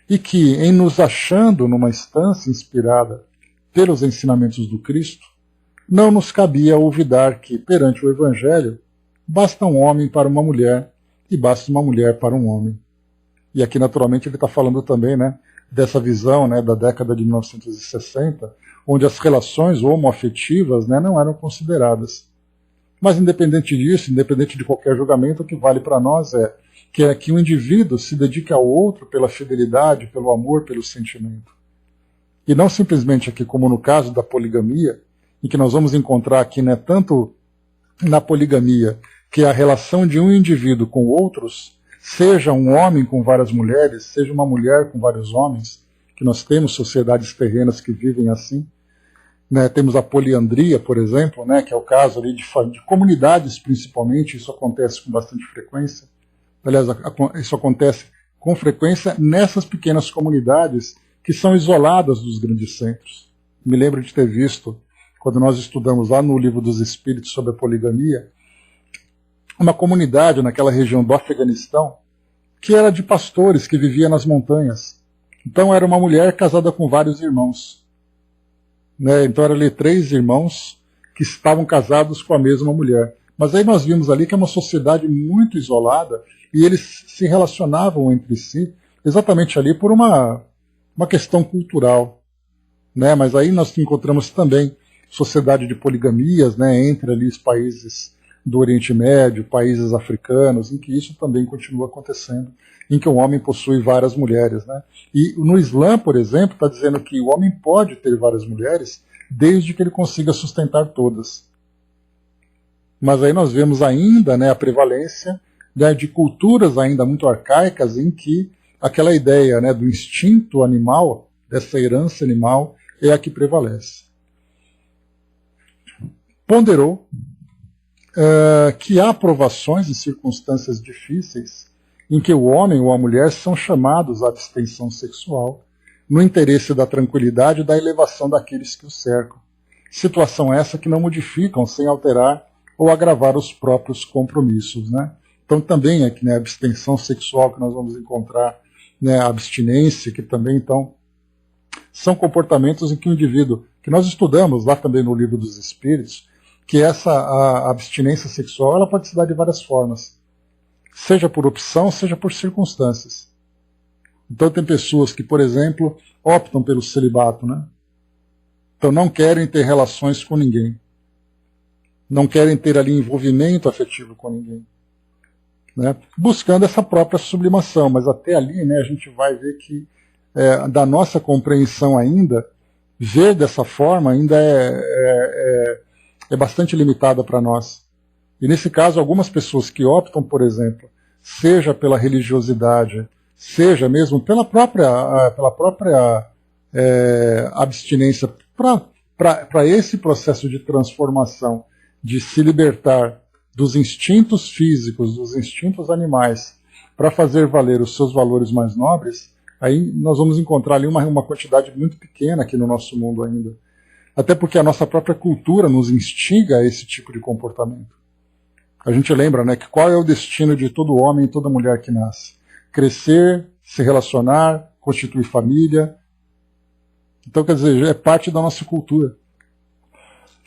e que, em nos achando numa instância inspirada pelos ensinamentos do Cristo, não nos cabia olvidar que, perante o Evangelho, basta um homem para uma mulher e basta uma mulher para um homem. E aqui, naturalmente, ele está falando também, né, dessa visão, né, da década de 1960, onde as relações homoafetivas, né, não eram consideradas. Mas, independente disso, independente de qualquer julgamento, o que vale para nós é que o indivíduo se dedique ao outro pela fidelidade, pelo amor, pelo sentimento. E não simplesmente aqui, como no caso da poligamia, em que nós vamos encontrar aqui, né, tanto na poligamia, que a relação de um indivíduo com outros, seja um homem com várias mulheres, seja uma mulher com vários homens, que nós temos sociedades terrenas que vivem assim, né? Temos a poliandria, por exemplo, né, que é o caso ali de comunidades principalmente, isso acontece com bastante frequência. Aliás, isso acontece com frequência nessas pequenas comunidades que são isoladas dos grandes centros. Me lembro de ter visto, quando nós estudamos lá no Livro dos Espíritos sobre a poligamia, uma comunidade naquela região do Afeganistão que era de pastores que vivia nas montanhas. Então era uma mulher casada com vários irmãos. Né? Então eram ali 3 irmãos que estavam casados com a mesma mulher. Mas aí nós vimos ali que é uma sociedade muito isolada e eles se relacionavam entre si exatamente ali por uma questão cultural. Né? Mas aí nós encontramos também sociedade de poligamias, né, entre ali os países do Oriente Médio, países africanos, em que isso também continua acontecendo, em que o homem possui várias mulheres. Né? E no Islã, por exemplo, está dizendo que o homem pode ter várias mulheres desde que ele consiga sustentar todas. Mas aí nós vemos ainda, né, a prevalência, né, de culturas ainda muito arcaicas em que aquela ideia, né, do instinto animal, dessa herança animal, é a que prevalece. Ponderou que há provações em circunstâncias difíceis em que o homem ou a mulher são chamados à abstenção sexual, no interesse da tranquilidade e da elevação daqueles que o cercam. Situação essa que não modificam sem alterar ou agravar os próprios compromissos. Né? Então também aqui, né, a abstenção sexual que nós vamos encontrar, né, a abstinência, que também então são comportamentos em que o indivíduo, que nós estudamos lá também no Livro dos Espíritos, que a abstinência sexual ela pode se dar de várias formas. seja por opção, seja por circunstâncias. Então tem pessoas que, por exemplo, optam pelo celibato, né? Então não querem ter relações com ninguém. Não querem ter ali envolvimento afetivo com ninguém. Né? Buscando essa própria sublimação, mas até ali, né, a gente vai ver que da nossa compreensão ainda, ver dessa forma ainda é bastante limitada para nós. E nesse caso, algumas pessoas que optam, por exemplo, seja pela religiosidade, seja mesmo pela própria abstinência, para esse processo de transformação, de se libertar dos instintos físicos, dos instintos animais, para fazer valer os seus valores mais nobres, aí nós vamos encontrar ali uma quantidade muito pequena aqui no nosso mundo ainda. Até porque a nossa própria cultura nos instiga a esse tipo de comportamento. A gente lembra, né, que qual é o destino de todo homem e toda mulher que nasce? Crescer, se relacionar, constituir família. Então, quer dizer, é parte da nossa cultura.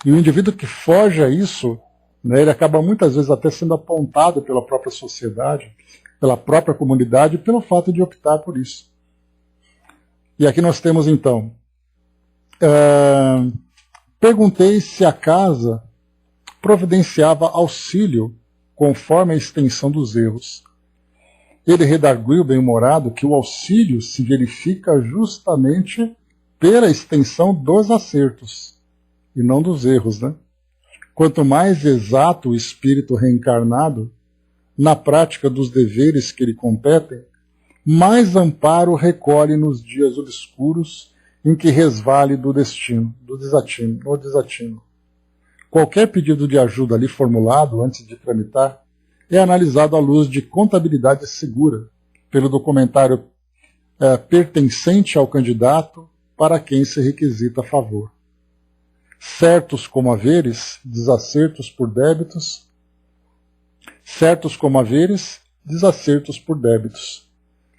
E o indivíduo que foge a isso, né, ele acaba muitas vezes até sendo apontado pela própria sociedade, pela própria comunidade, pelo fato de optar por isso. E aqui nós temos então, perguntei se a casa providenciava auxílio conforme a extensão dos erros. Ele redarguiu bem-humorado que o auxílio se verifica justamente pela extensão dos acertos e não dos erros, né? Quanto mais exato o espírito reencarnado na prática dos deveres que lhe competem, mais amparo recolhe nos dias obscuros em que resvale do destino, do desatino. Qualquer pedido de ajuda ali formulado antes de tramitar é analisado à luz de contabilidade segura, pelo documentário pertencente ao candidato para quem se requisita favor. Certos como haveres, desacertos por débitos,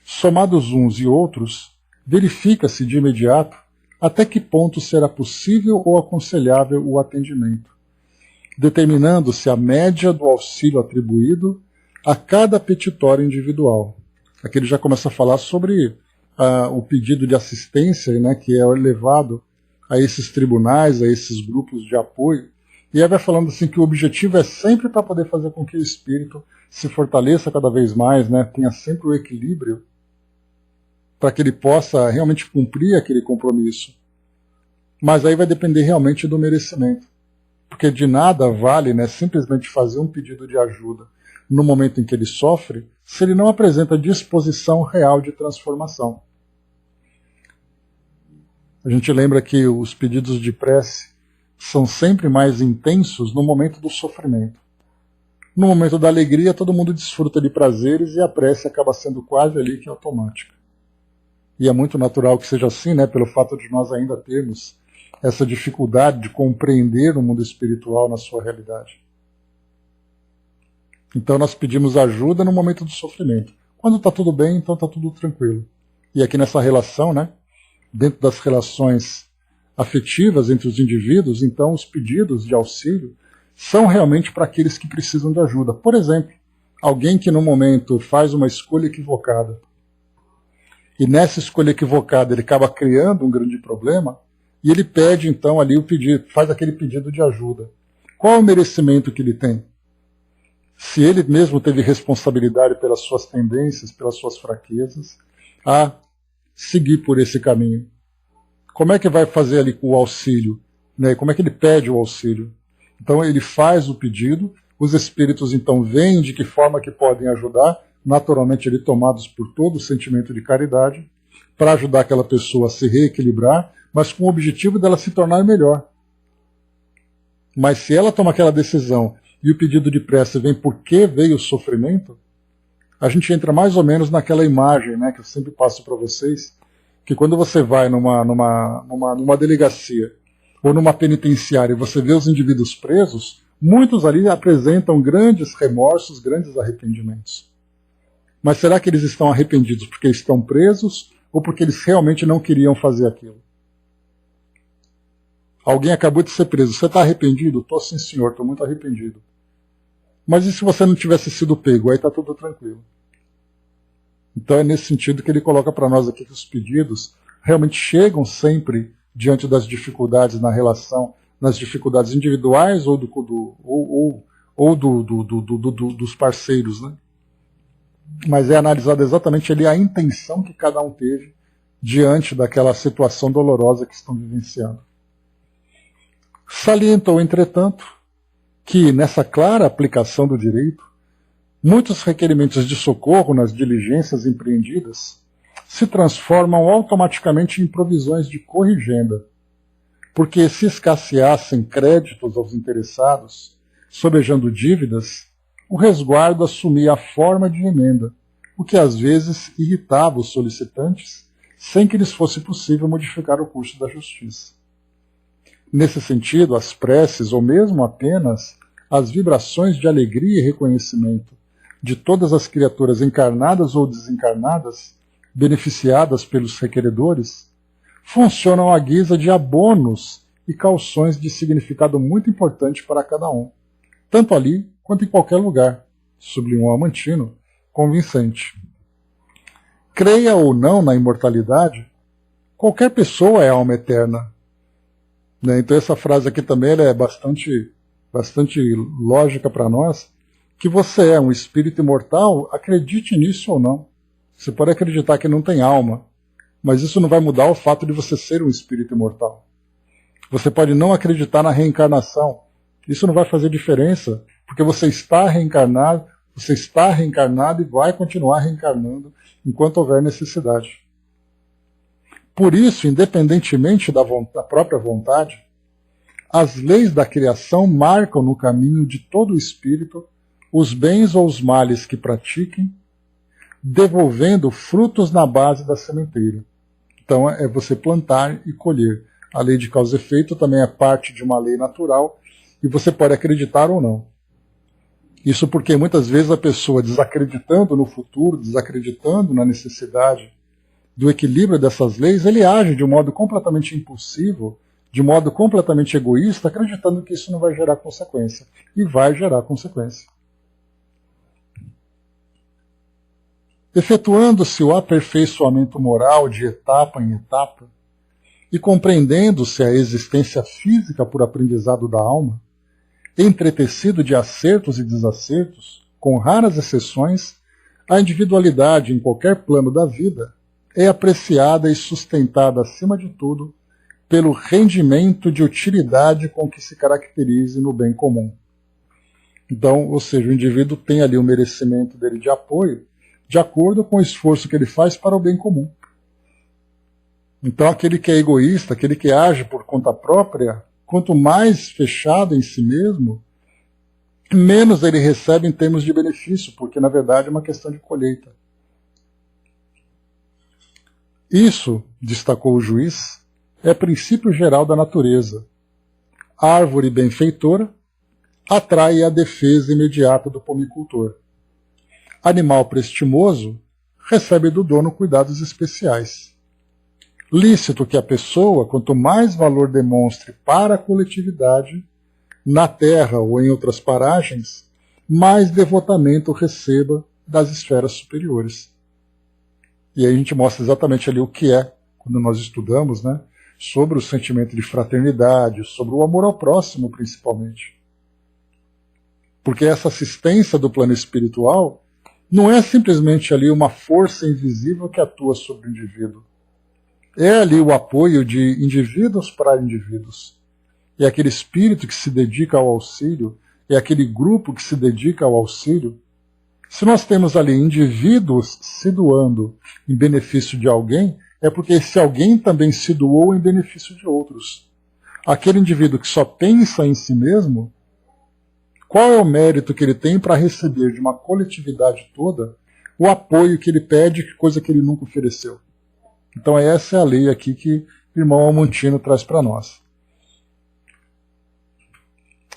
somados uns e outros, verifica-se de imediato até que ponto será possível ou aconselhável o atendimento, determinando-se a média do auxílio atribuído a cada petitório individual. Aqui ele já começa a falar sobre o pedido de assistência, né, que é levado a esses tribunais, a esses grupos de apoio, e aí vai falando assim que o objetivo é sempre para poder fazer com que o espírito se fortaleça cada vez mais, né, tenha sempre o equilíbrio, para que ele possa realmente cumprir aquele compromisso. Mas aí vai depender realmente do merecimento. Porque de nada vale, né, simplesmente fazer um pedido de ajuda no momento em que ele sofre, se ele não apresenta disposição real de transformação. A gente lembra que os pedidos de prece são sempre mais intensos no momento do sofrimento. No momento da alegria, todo mundo desfruta de prazeres e a prece acaba sendo quase ali que automática. E é muito natural que seja assim, né, pelo fato de nós ainda termos essa dificuldade de compreender o mundo espiritual na sua realidade. Então nós pedimos ajuda no momento do sofrimento. Quando está tudo bem, então está tudo tranquilo. E aqui nessa relação, né, dentro das relações afetivas entre os indivíduos, então os pedidos de auxílio são realmente para aqueles que precisam de ajuda. Por exemplo, alguém que no momento faz uma escolha equivocada, e nessa escolha equivocada ele acaba criando um grande problema, e ele pede então ali o pedido, faz aquele pedido de ajuda. Qual é o merecimento que ele tem? Se ele mesmo teve responsabilidade pelas suas tendências, pelas suas fraquezas, a seguir por esse caminho. Como é que vai fazer ali com o auxílio? Né? Como é que ele pede o auxílio? Então ele faz o pedido, os espíritos então veem de que forma que podem ajudar, naturalmente ele tomados por todo o sentimento de caridade, para ajudar aquela pessoa a se reequilibrar, mas com o objetivo dela se tornar melhor. Mas se ela toma aquela decisão e o pedido de prece vem porque veio o sofrimento, a gente entra mais ou menos naquela imagem, né, que eu sempre passo para vocês, que quando você vai numa delegacia ou numa penitenciária e você vê os indivíduos presos, muitos ali apresentam grandes remorsos, grandes arrependimentos. Mas será que eles estão arrependidos porque estão presos ou porque eles realmente não queriam fazer aquilo? Alguém acabou de ser preso. Você está arrependido? Estou sim, senhor, estou muito arrependido. Mas e se você não tivesse sido pego? Aí está tudo tranquilo. Então é nesse sentido que ele coloca para nós aqui que os pedidos realmente chegam sempre diante das dificuldades na relação, nas dificuldades individuais ou dos parceiros, né? Mas é analisado exatamente ali a intenção que cada um teve diante daquela situação dolorosa que estão vivenciando. Salientou, entretanto, que nessa clara aplicação do direito, muitos requerimentos de socorro nas diligências empreendidas se transformam automaticamente em provisões de corrigenda, porque se escasseassem créditos aos interessados, sobejando dívidas, o resguardo assumia a forma de emenda, o que às vezes irritava os solicitantes, sem que lhes fosse possível modificar o curso da justiça. Nesse sentido, as preces, ou mesmo apenas as vibrações de alegria e reconhecimento de todas as criaturas encarnadas ou desencarnadas, beneficiadas pelos requeredores, funcionam à guisa de abonos e calções de significado muito importante para cada um, tanto ali quanto em qualquer lugar, sublinhou Amantino, convincente. Creia ou não na imortalidade, qualquer pessoa é alma eterna. Né? Então essa frase aqui também ela é bastante lógica para nós, que você é um espírito imortal, acredite nisso ou não. Você pode acreditar que não tem alma, mas isso não vai mudar o fato de você ser um espírito imortal. Você pode não acreditar na reencarnação, isso não vai fazer diferença, porque você está reencarnado e vai continuar reencarnando enquanto houver necessidade. Por isso, independentemente da própria vontade, as leis da criação marcam no caminho de todo o espírito os bens ou os males que pratiquem, devolvendo frutos na base da sementeira. Então é você plantar e colher. A lei de causa e efeito também é parte de uma lei natural e você pode acreditar ou não. Isso porque muitas vezes a pessoa, desacreditando no futuro, desacreditando na necessidade do equilíbrio dessas leis, ele age de um modo completamente impulsivo, de modo completamente egoísta, acreditando que isso não vai gerar consequência. E vai gerar consequência. Efetuando-se o aperfeiçoamento moral de etapa em etapa, e compreendendo-se a existência física por aprendizado da alma, entretecido de acertos e desacertos, com raras exceções, a individualidade em qualquer plano da vida é apreciada e sustentada, acima de tudo, pelo rendimento de utilidade com que se caracterize no bem comum. Então, ou seja, o indivíduo tem ali o merecimento dele de apoio, de acordo com o esforço que ele faz para o bem comum. Então, aquele que é egoísta, aquele que age por conta própria, quanto mais fechado em si mesmo, menos ele recebe em termos de benefício, porque na verdade é uma questão de colheita. Isso, destacou o juiz, é princípio geral da natureza. Árvore benfeitora atrai a defesa imediata do pomicultor. Animal prestimoso recebe do dono cuidados especiais. Lícito que a pessoa, quanto mais valor demonstre para a coletividade, na terra ou em outras paragens, mais devotamento receba das esferas superiores. E aí a gente mostra exatamente ali o que é, quando nós estudamos, né, sobre o sentimento de fraternidade, sobre o amor ao próximo, principalmente. Porque essa assistência do plano espiritual não é simplesmente ali uma força invisível que atua sobre o indivíduo. É ali o apoio de indivíduos para indivíduos. É aquele espírito que se dedica ao auxílio, é aquele grupo que se dedica ao auxílio. Se nós temos ali indivíduos se doando em benefício de alguém, é porque esse alguém também se doou em benefício de outros. Aquele indivíduo que só pensa em si mesmo, qual é o mérito que ele tem para receber de uma coletividade toda o apoio que ele pede, coisa que ele nunca ofereceu? Então essa é a lei aqui que o irmão Amantino traz para nós.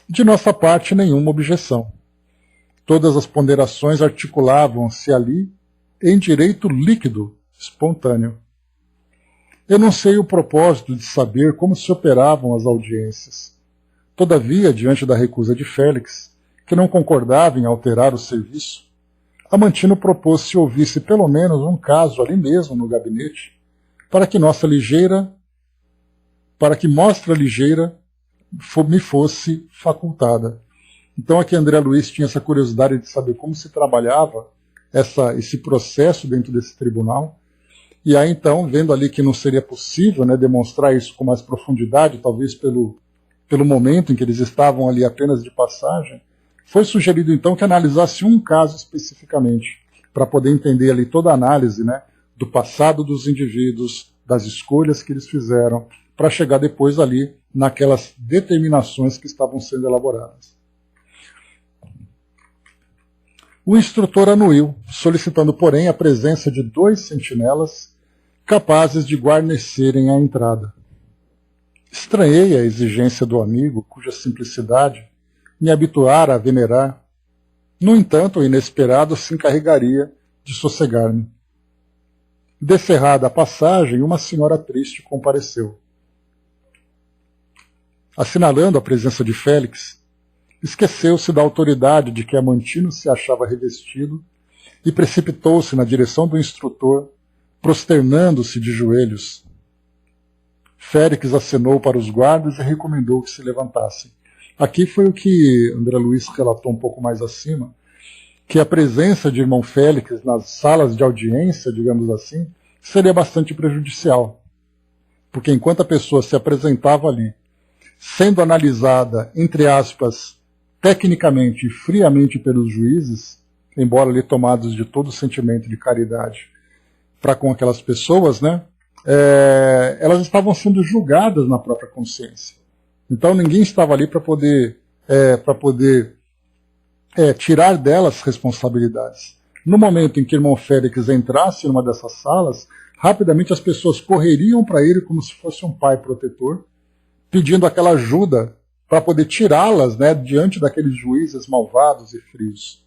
De nossa parte, nenhuma objeção. Todas as ponderações articulavam-se ali em direito líquido, espontâneo. Eu não sei o propósito de saber como se operavam as audiências. Todavia, diante da recusa de Félix, que não concordava em alterar o serviço, Amantino propôs se ouvisse pelo menos um caso ali mesmo no gabinete, para que mostra ligeira me fosse facultada. Então aqui André Luiz tinha essa curiosidade de saber como se trabalhava esse processo dentro desse tribunal, e aí então, vendo ali que não seria possível, né, demonstrar isso com mais profundidade, talvez pelo momento em que eles estavam ali apenas de passagem, foi sugerido então que analisasse um caso especificamente, para poder entender ali toda a análise, né, do passado dos indivíduos, das escolhas que eles fizeram, para chegar depois ali naquelas determinações que estavam sendo elaboradas. O instrutor anuiu, solicitando, porém, a presença de 2 sentinelas capazes de guarnecerem a entrada. Estranhei a exigência do amigo, cuja simplicidade me habituara a venerar. No entanto, o inesperado se encarregaria de sossegar-me. Descerrada a passagem, uma senhora triste compareceu. Assinalando a presença de Félix, esqueceu-se da autoridade de que Amantino se achava revestido e precipitou-se na direção do instrutor, prosternando-se de joelhos. Félix acenou para os guardas e recomendou que se levantassem. Aqui foi o que André Luiz relatou um pouco mais acima, que a presença de irmão Félix nas salas de audiência, digamos assim, seria bastante prejudicial. Porque enquanto a pessoa se apresentava ali, sendo analisada, entre aspas, tecnicamente e friamente pelos juízes, embora ali tomados de todo o sentimento de caridade para com aquelas pessoas, né, elas estavam sendo julgadas na própria consciência. Então ninguém estava ali para poder tirar delas responsabilidades. No momento em que o irmão Félix entrasse numa dessas salas, rapidamente as pessoas correriam para ele como se fosse um pai protetor, pedindo aquela ajuda para poder tirá-las, né, diante daqueles juízes malvados e frios.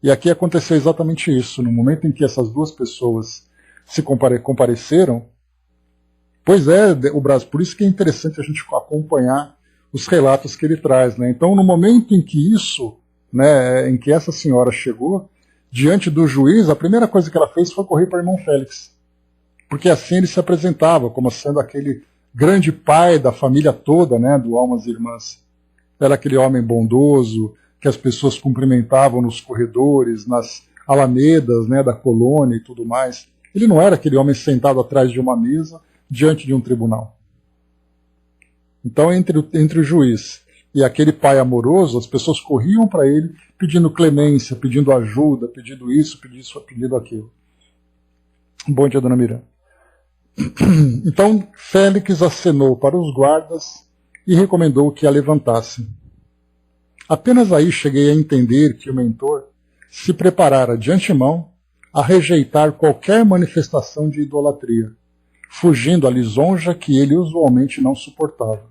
E aqui aconteceu exatamente isso. No momento em que essas 2 pessoas se compareceram, pois é, o Brasil, por isso que é interessante a gente acompanhar os relatos que ele traz, né? Então, no momento em que isso, né, em que essa senhora chegou diante do juiz, a primeira coisa que ela fez foi correr para o irmão Félix, porque assim ele se apresentava como sendo aquele grande pai da família toda, né, do Almas e Irmãs. Era aquele homem bondoso que as pessoas cumprimentavam nos corredores, nas alamedas, né, da colônia e tudo mais. Ele não era aquele homem sentado atrás de uma mesa diante de um tribunal. Então, entre o juiz e aquele pai amoroso, as pessoas corriam para ele pedindo clemência, pedindo ajuda, pedindo isso, pedindo aquilo. Bom dia, dona Miranda. Então, Félix acenou para os guardas e recomendou que a levantassem. Apenas aí cheguei a entender que o mentor se preparara de antemão a rejeitar qualquer manifestação de idolatria, fugindo à lisonja que ele usualmente não suportava.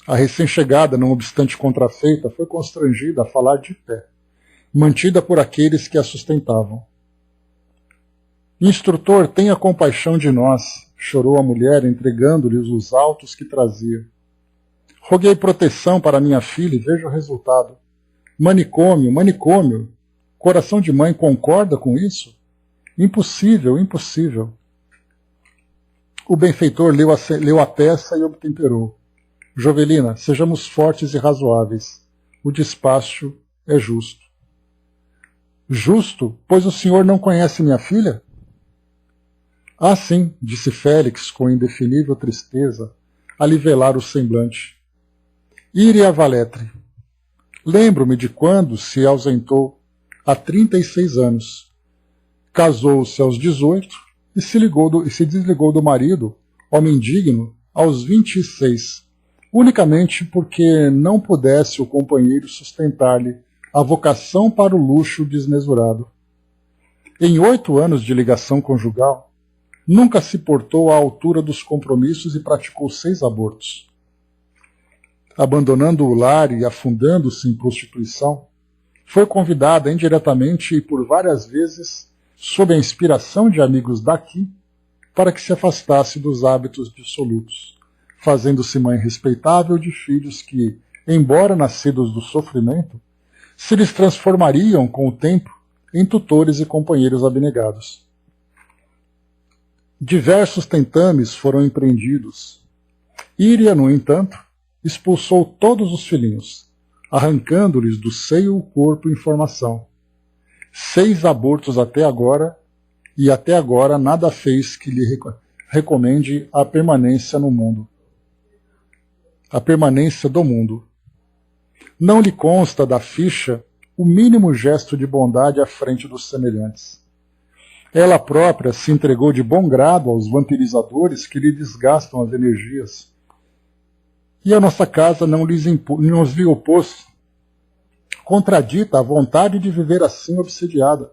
A recém-chegada, não obstante contrafeita, foi constrangida a falar de pé, mantida por aqueles que a sustentavam. Instrutor, tenha compaixão de nós, chorou a mulher, entregando-lhes os autos que trazia. Roguei proteção para minha filha e veja o resultado. Manicômio, manicômio. Coração de mãe concorda com isso? Impossível, impossível. O benfeitor leu a peça e obtemperou. Jovelina, sejamos fortes e razoáveis. O despacho é justo. Justo? Pois o senhor não conhece minha filha? Ah, sim, disse Félix com indefinível tristeza, a lhe velar o semblante. Iria Valetre. Lembro-me de quando se ausentou há 36 anos. Casou-se aos 18 e se desligou do marido, homem digno, aos 26, unicamente porque não pudesse o companheiro sustentar-lhe a vocação para o luxo desmesurado. Em 8 anos de ligação conjugal, nunca se portou à altura dos compromissos e praticou 6 abortos. Abandonando o lar e afundando-se em prostituição, foi convidada indiretamente e por várias vezes, sob a inspiração de amigos daqui, para que se afastasse dos hábitos dissolutos, fazendo-se mãe respeitável de filhos que, embora nascidos do sofrimento, se lhes transformariam com o tempo em tutores e companheiros abnegados. Diversos tentames foram empreendidos. Íria, no entanto, expulsou todos os filhinhos, arrancando-lhes do seio o corpo em formação. 6 abortos até agora, e até agora nada fez que lhe recomende a permanência no mundo. A permanência do mundo. Não lhe consta da ficha o mínimo gesto de bondade à frente dos semelhantes. Ela própria se entregou de bom grado aos vampirizadores que lhe desgastam as energias. E a nossa casa não lhe opôs, contradita a vontade de viver assim obsediada,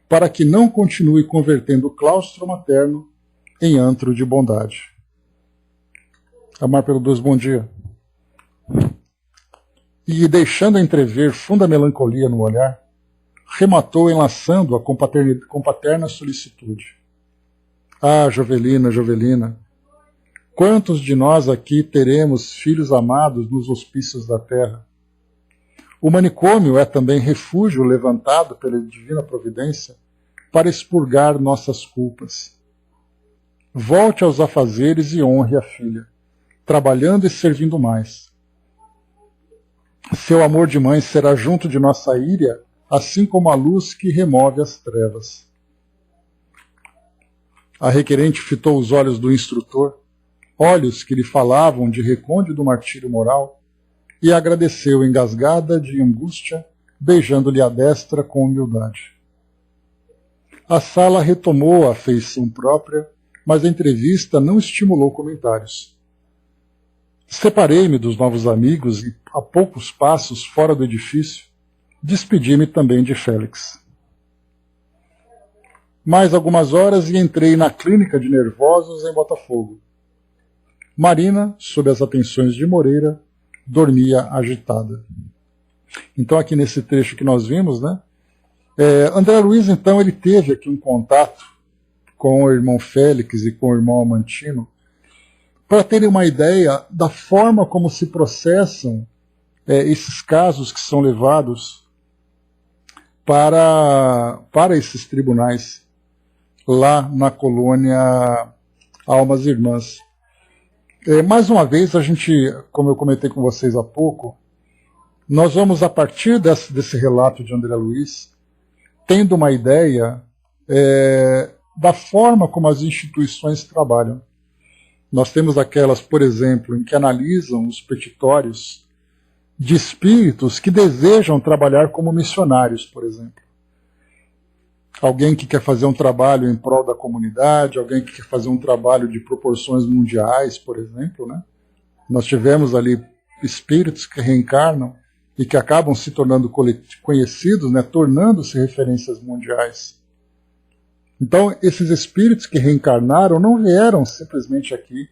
para que não continue convertendo o claustro materno em antro de bondade. Amar pelo Deus, bom dia. E, deixando entrever funda melancolia no olhar, rematou enlaçando-a com paterna solicitude. Ah, Jovelina, Jovelina, quantos de nós aqui teremos filhos amados nos hospícios da terra? O manicômio é também refúgio levantado pela divina providência para expurgar nossas culpas. Volte aos afazeres e honre a filha, trabalhando e servindo mais. Seu amor de mãe será junto de nossa Íria, assim como a luz que remove as trevas. A requerente fitou os olhos do instrutor, olhos que lhe falavam de recôndito martírio moral, e agradeceu engasgada de angústia, beijando-lhe a destra com humildade. A sala retomou a feição própria, mas a entrevista não estimulou comentários. Separei-me dos novos amigos e, a poucos passos fora do edifício, despedi-me também de Félix. Mais algumas horas e entrei na clínica de nervosos em Botafogo. Marina, sob as atenções de Moreira, dormia agitada. Então, aqui nesse trecho que nós vimos, né, André Luiz, então, ele teve aqui um contato com o irmão Félix e com o irmão Amantino, para terem uma ideia da forma como se processam esses casos que são levados para esses tribunais lá na colônia Almas Irmãs. Mais uma vez, a gente, como eu comentei com vocês há pouco, nós vamos, a partir desse relato de André Luiz, tendo uma ideia da forma como as instituições trabalham. Nós temos aquelas, por exemplo, em que analisam os petitórios de espíritos que desejam trabalhar como missionários, por exemplo. Alguém que quer fazer um trabalho em prol da comunidade, alguém que quer fazer um trabalho de proporções mundiais, por exemplo, né? Nós tivemos ali espíritos que reencarnam e que acabam se tornando conhecidos, né? Tornando-se referências mundiais. Então, esses espíritos que reencarnaram não vieram simplesmente aqui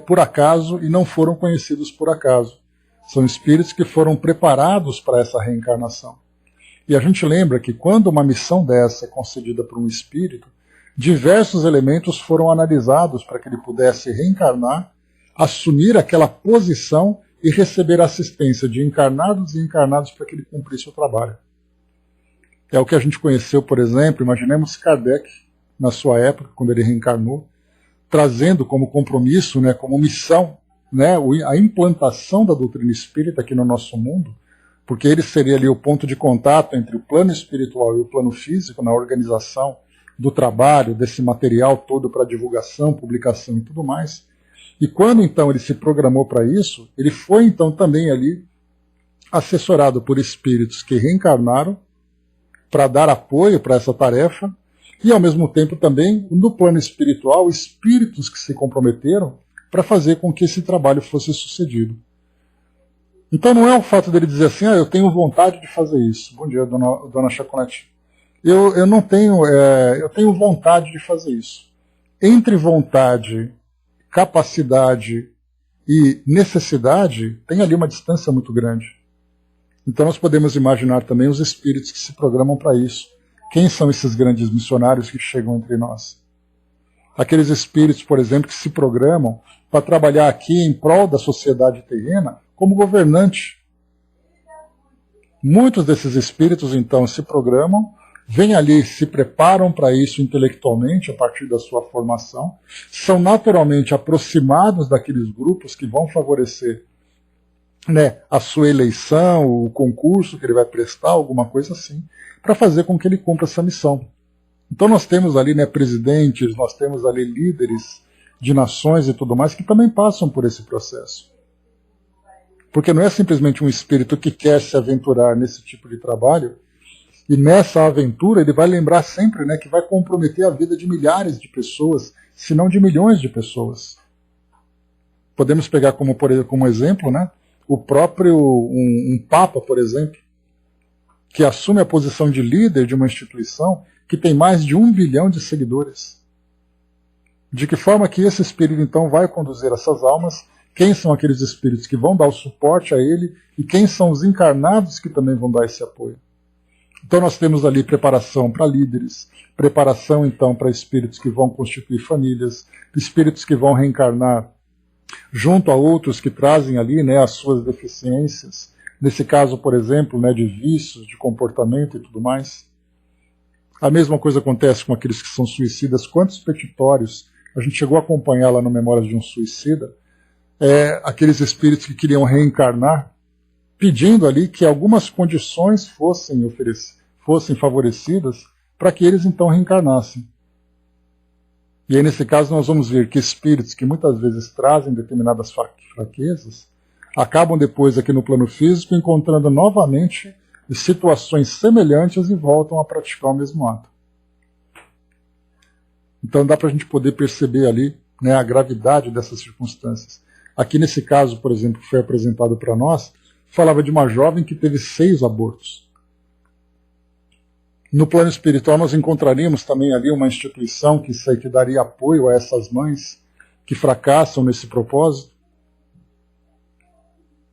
por acaso e não foram conhecidos por acaso. São espíritos que foram preparados para essa reencarnação. E a gente lembra que quando uma missão dessa é concedida por um espírito, diversos elementos foram analisados para que ele pudesse reencarnar, assumir aquela posição e receber assistência de encarnados e encarnados para que ele cumprisse o trabalho. É o que a gente conheceu, por exemplo, imaginemos Kardec, na sua época, quando ele reencarnou, trazendo como compromisso, né, como missão, né, a implantação da doutrina espírita aqui no nosso mundo, porque ele seria ali o ponto de contato entre o plano espiritual e o plano físico na organização do trabalho, desse material todo para divulgação, publicação e tudo mais. E quando então ele se programou para isso, ele foi então também ali assessorado por espíritos que reencarnaram para dar apoio para essa tarefa, e ao mesmo tempo também, no plano espiritual, espíritos que se comprometeram para fazer com que esse trabalho fosse sucedido. Então não é o fato dele dizer assim, eu tenho vontade de fazer isso. Bom dia, dona Chaconete. Eu não tenho, eu tenho vontade de fazer isso. Entre vontade, capacidade e necessidade, tem ali uma distância muito grande. Então nós podemos imaginar também os espíritos que se programam para isso. Quem são esses grandes missionários que chegam entre nós? Aqueles espíritos, por exemplo, que se programam para trabalhar aqui em prol da sociedade terrena como governante. Muitos desses espíritos, então, se programam, vêm ali, se preparam para isso intelectualmente, a partir da sua formação, são naturalmente aproximados daqueles grupos que vão favorecer, né, a sua eleição, o concurso que ele vai prestar, alguma coisa assim, para fazer com que ele cumpra essa missão. Então nós temos ali, né, presidentes, nós temos ali líderes de nações e tudo mais que também passam por esse processo. Porque não é simplesmente um espírito que quer se aventurar nesse tipo de trabalho, e nessa aventura ele vai lembrar sempre, né, que vai comprometer a vida de milhares de pessoas, se não de milhões de pessoas. Podemos pegar como exemplo, né, o próprio um Papa, por exemplo, que assume a posição de líder de uma instituição que tem mais de 1 bilhão de seguidores. De que forma que esse espírito, então, vai conduzir essas almas? Quem são aqueles espíritos que vão dar o suporte a ele? E quem são os encarnados que também vão dar esse apoio? Então nós temos ali preparação para líderes, preparação, então, para espíritos que vão constituir famílias, espíritos que vão reencarnar junto a outros que trazem ali, né, as suas deficiências. Nesse caso, por exemplo, né, de vícios, de comportamento e tudo mais. A mesma coisa acontece com aqueles que são suicidas. Quantos petitórios a gente chegou a acompanhar lá no Memórias de um Suicida? Aqueles espíritos que queriam reencarnar, pedindo ali que algumas condições fossem favorecidas para que eles então reencarnassem. E aí, nesse caso, nós vamos ver que espíritos que muitas vezes trazem determinadas fraquezas acabam depois aqui no plano físico encontrando novamente situações semelhantes e voltam a praticar o mesmo ato. Então dá para a gente poder perceber ali, né, a gravidade dessas circunstâncias. Aqui nesse caso, por exemplo, que foi apresentado para nós, falava de uma jovem que teve 6 abortos. No plano espiritual nós encontraríamos também ali uma instituição que daria apoio a essas mães que fracassam nesse propósito.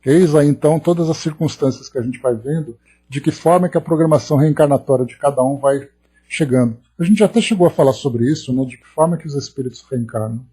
Eis aí então todas as circunstâncias que a gente vai vendo, de que forma que a programação reencarnatória de cada um vai chegando. A gente até chegou a falar sobre isso, né, de que forma que os espíritos reencarnam.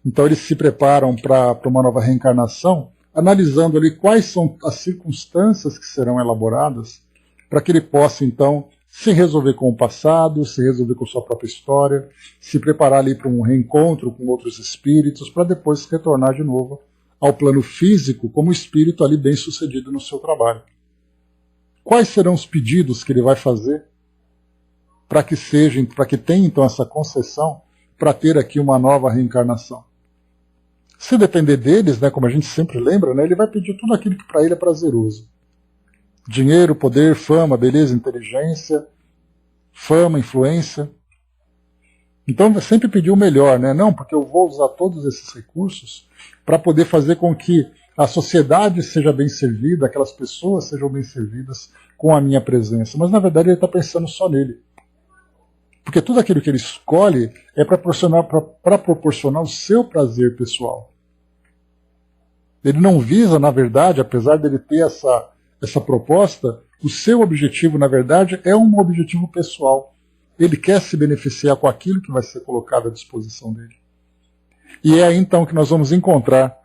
Então eles se preparam para uma nova reencarnação, analisando ali quais são as circunstâncias que serão elaboradas para que ele possa então se resolver com o passado, se resolver com sua própria história, se preparar ali para um reencontro com outros espíritos, para depois retornar de novo ao plano físico como espírito ali bem sucedido no seu trabalho. Quais serão os pedidos que ele vai fazer para que tenha então essa concessão para ter aqui uma nova reencarnação? Se depender deles, né, como a gente sempre lembra, né, ele vai pedir tudo aquilo que para ele é prazeroso. Dinheiro, poder, fama, beleza, inteligência, fama, influência. Então vai sempre pedir o melhor, né? Não, porque eu vou usar todos esses recursos para poder fazer com que a sociedade seja bem servida, aquelas pessoas sejam bem servidas com a minha presença. Mas na verdade ele está pensando só nele. Porque tudo aquilo que ele escolhe é para proporcionar o seu prazer pessoal. Ele não visa, na verdade, apesar dele ter essa proposta, o seu objetivo, na verdade, é um objetivo pessoal. Ele quer se beneficiar com aquilo que vai ser colocado à disposição dele. E é aí então que nós vamos encontrar,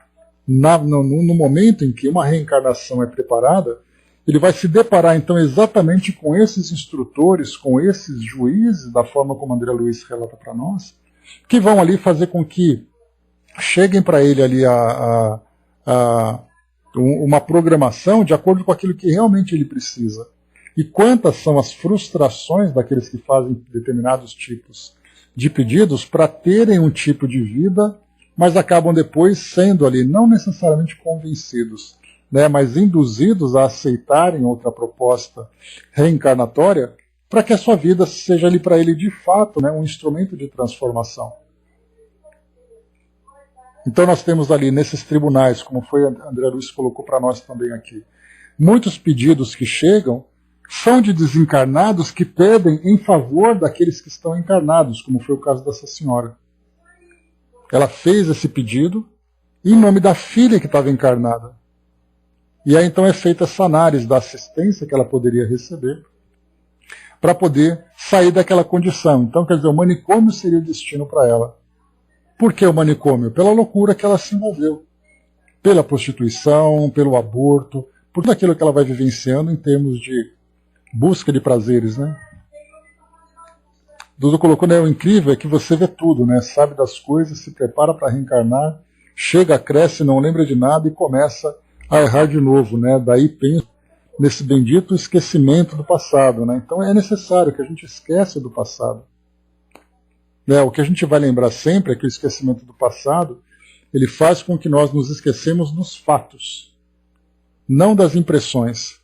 no momento em que uma reencarnação é preparada, ele vai se deparar então exatamente com esses instrutores, com esses juízes, da forma como André Luiz relata para nós, que vão ali fazer com que cheguem para ele ali uma programação de acordo com aquilo que realmente ele precisa. E quantas são as frustrações daqueles que fazem determinados tipos de pedidos para terem um tipo de vida, mas acabam depois sendo ali não necessariamente convencidos, né, mas induzidos a aceitarem outra proposta reencarnatória para que a sua vida seja ali para ele de fato, né, um instrumento de transformação. Então nós temos ali nesses tribunais, como foi André Luiz colocou para nós também aqui, muitos pedidos que chegam são de desencarnados que pedem em favor daqueles que estão encarnados, como foi o caso dessa senhora. Ela fez esse pedido em nome da filha que estava encarnada. E aí então é feita essa análise da assistência que ela poderia receber para poder sair daquela condição. Então, quer dizer, o manicômio seria o destino para ela. Por que o manicômio? Pela loucura que ela se envolveu. pela prostituição, pelo aborto, por tudo aquilo que ela vai vivenciando em termos de busca de prazeres, né? Dudu colocou, né, o incrível é que você vê tudo, né? Sabe das coisas, se prepara para reencarnar, chega, cresce, não lembra de nada e começa a errar de novo, né? Daí penso nesse bendito esquecimento do passado, né? Então é necessário que a gente esqueça do passado. Né? O que a gente vai lembrar sempre é que o esquecimento do passado, ele faz com que nós nos esquecemos dos fatos, não das impressões.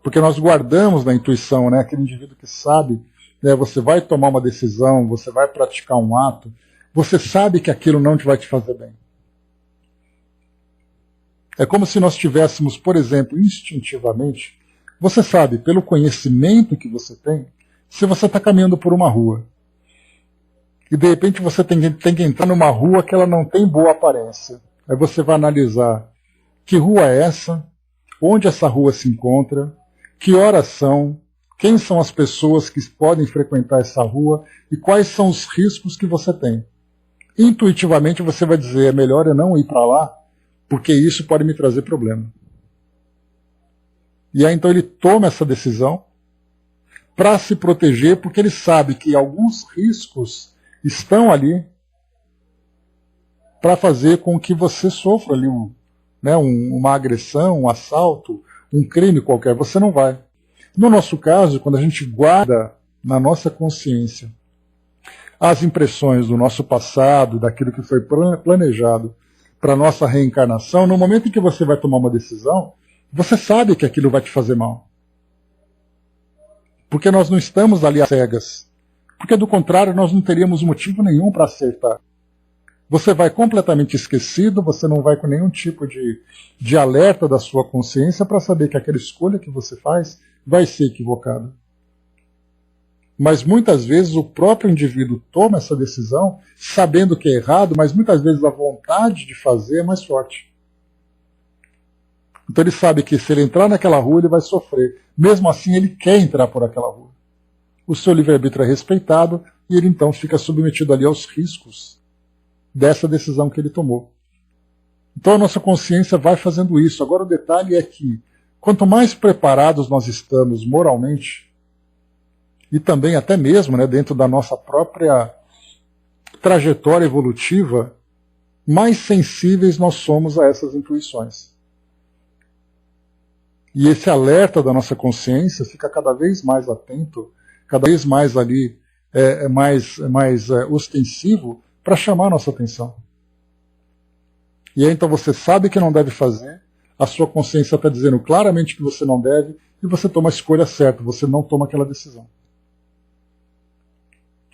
Porque nós guardamos na intuição, né? Aquele indivíduo que sabe, né? Você vai tomar uma decisão, você vai praticar um ato, você sabe que aquilo não vai te fazer bem. É como se nós tivéssemos, por exemplo, instintivamente, você sabe, pelo conhecimento que você tem, se você está caminhando por uma rua, e de repente você tem que entrar numa rua que ela não tem boa aparência. Aí você vai analisar que rua é essa, onde essa rua se encontra, que horas são, quem são as pessoas que podem frequentar essa rua e quais são os riscos que você tem. Intuitivamente você vai dizer, é melhor eu não ir para lá, porque isso pode me trazer problema. E aí então ele toma essa decisão para se proteger, porque ele sabe que alguns riscos estão ali para fazer com que você sofra ali uma agressão, um assalto, um crime qualquer. Você não vai. No nosso caso, quando a gente guarda na nossa consciência as impressões do nosso passado, daquilo que foi planejado para a nossa reencarnação, no momento em que você vai tomar uma decisão, você sabe que aquilo vai te fazer mal. Porque nós não estamos ali às cegas. Porque, do contrário, nós não teríamos motivo nenhum para acertar. Você vai completamente esquecido, você não vai com nenhum tipo de alerta da sua consciência para saber que aquela escolha que você faz vai ser equivocada. Mas muitas vezes o próprio indivíduo toma essa decisão sabendo que é errado, mas muitas vezes a vontade de fazer é mais forte. Então ele sabe que se ele entrar naquela rua ele vai sofrer. Mesmo assim ele quer entrar por aquela rua. O seu livre-arbítrio é respeitado e ele então fica submetido ali aos riscos dessa decisão que ele tomou. Então a nossa consciência vai fazendo isso. Agora o detalhe é que quanto mais preparados nós estamos moralmente, e também até mesmo, né, dentro da nossa própria trajetória evolutiva, mais sensíveis nós somos a essas intuições. E esse alerta da nossa consciência fica cada vez mais atento, cada vez mais ali, mais ostensivo, para chamar a nossa atenção. E aí então você sabe que não deve fazer, a sua consciência está dizendo claramente que você não deve, e você toma a escolha certa, você não toma aquela decisão.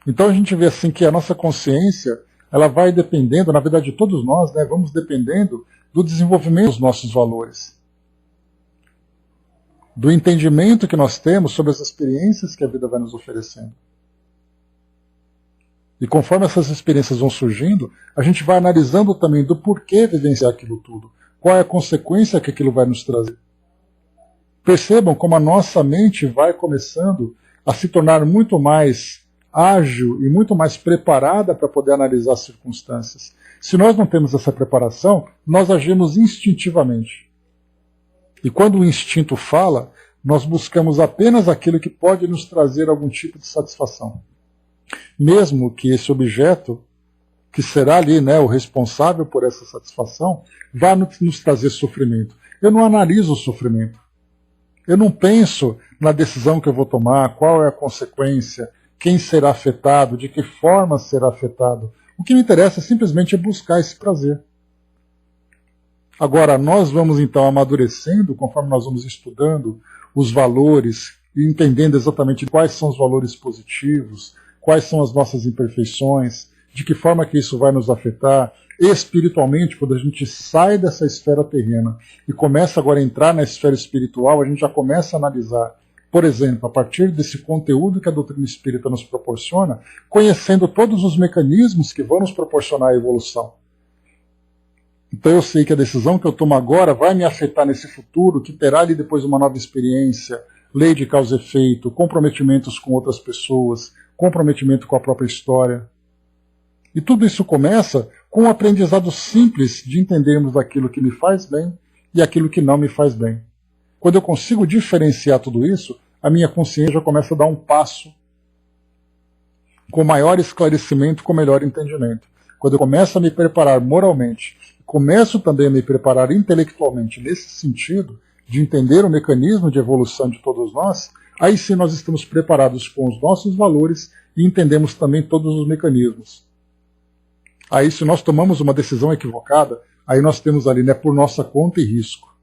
Então a gente vê assim que a nossa consciência, ela vai dependendo, na verdade todos nós, né, vamos dependendo do desenvolvimento dos nossos valores. Do entendimento que nós temos sobre as experiências que a vida vai nos oferecendo. E conforme essas experiências vão surgindo, a gente vai analisando também do porquê vivenciar aquilo tudo. Qual é a consequência que aquilo vai nos trazer. Percebam como a nossa mente vai começando a se tornar muito mais ágil e muito mais preparada para poder analisar as circunstâncias. Se nós não temos essa preparação, nós agimos instintivamente. E quando o instinto fala, nós buscamos apenas aquilo que pode nos trazer algum tipo de satisfação. Mesmo que esse objeto, que será ali, né, o responsável por essa satisfação, vá nos trazer sofrimento. Eu não analiso o sofrimento. Eu não penso na decisão que eu vou tomar, qual é a consequência, quem será afetado, de que forma será afetado. O que me interessa simplesmente é buscar esse prazer. Agora, nós vamos então amadurecendo, conforme nós vamos estudando os valores e entendendo exatamente quais são os valores positivos, quais são as nossas imperfeições, de que forma que isso vai nos afetar espiritualmente. Quando a gente sai dessa esfera terrena e começa agora a entrar na esfera espiritual, a gente já começa a analisar, por exemplo, a partir desse conteúdo que a doutrina espírita nos proporciona, conhecendo todos os mecanismos que vão nos proporcionar a evolução. Então eu sei que a decisão que eu tomo agora vai me afetar nesse futuro, que terá ali depois uma nova experiência, lei de causa e efeito, comprometimentos com outras pessoas, comprometimento com a própria história. E tudo isso começa com um aprendizado simples de entendermos aquilo que me faz bem e aquilo que não me faz bem. Quando eu consigo diferenciar tudo isso, a minha consciência já começa a dar um passo com maior esclarecimento, com melhor entendimento. Quando eu começo a me preparar moralmente, começo também a me preparar intelectualmente nesse sentido, de entender o mecanismo de evolução de todos nós, aí sim nós estamos preparados com os nossos valores e entendemos também todos os mecanismos. Aí se nós tomamos uma decisão equivocada, aí nós temos ali, né, por nossa conta e risco.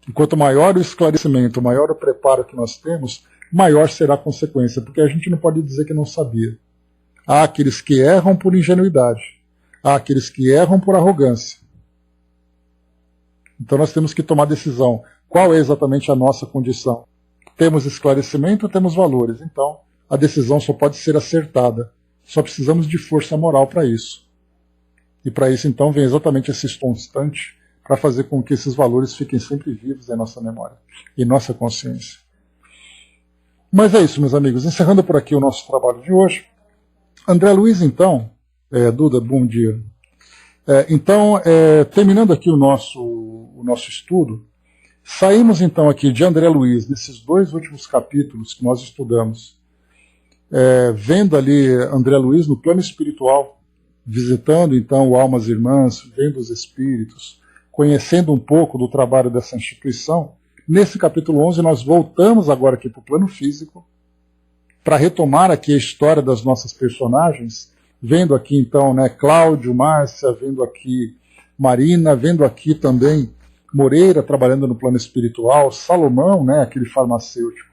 Enquanto maior o esclarecimento, maior o preparo que nós temos, maior será a consequência, porque a gente não pode dizer que não sabia. Há aqueles que erram por ingenuidade, há aqueles que erram por arrogância. Então nós temos que tomar decisão. Qual é exatamente a nossa condição? Temos esclarecimento, temos valores. Então a decisão só pode ser acertada. Só precisamos de força moral para isso. E para isso então vem exatamente esse constante para fazer com que esses valores fiquem sempre vivos em nossa memória, em nossa consciência. Mas é isso, meus amigos. Encerrando por aqui o nosso trabalho de hoje. André Luiz, então, Duda, bom dia. Terminando aqui o nosso estudo, saímos então aqui de André Luiz, desses 2 últimos capítulos que nós estudamos, vendo ali André Luiz no plano espiritual, visitando então o Almas Irmãs, vendo os espíritos, conhecendo um pouco do trabalho dessa instituição. Nesse capítulo 11 nós voltamos agora aqui para o plano físico, para retomar aqui a história das nossas personagens, vendo aqui então, né, Cláudio, Márcia, vendo aqui Marina, vendo aqui também Moreira trabalhando no plano espiritual, Salomão, né, aquele farmacêutico,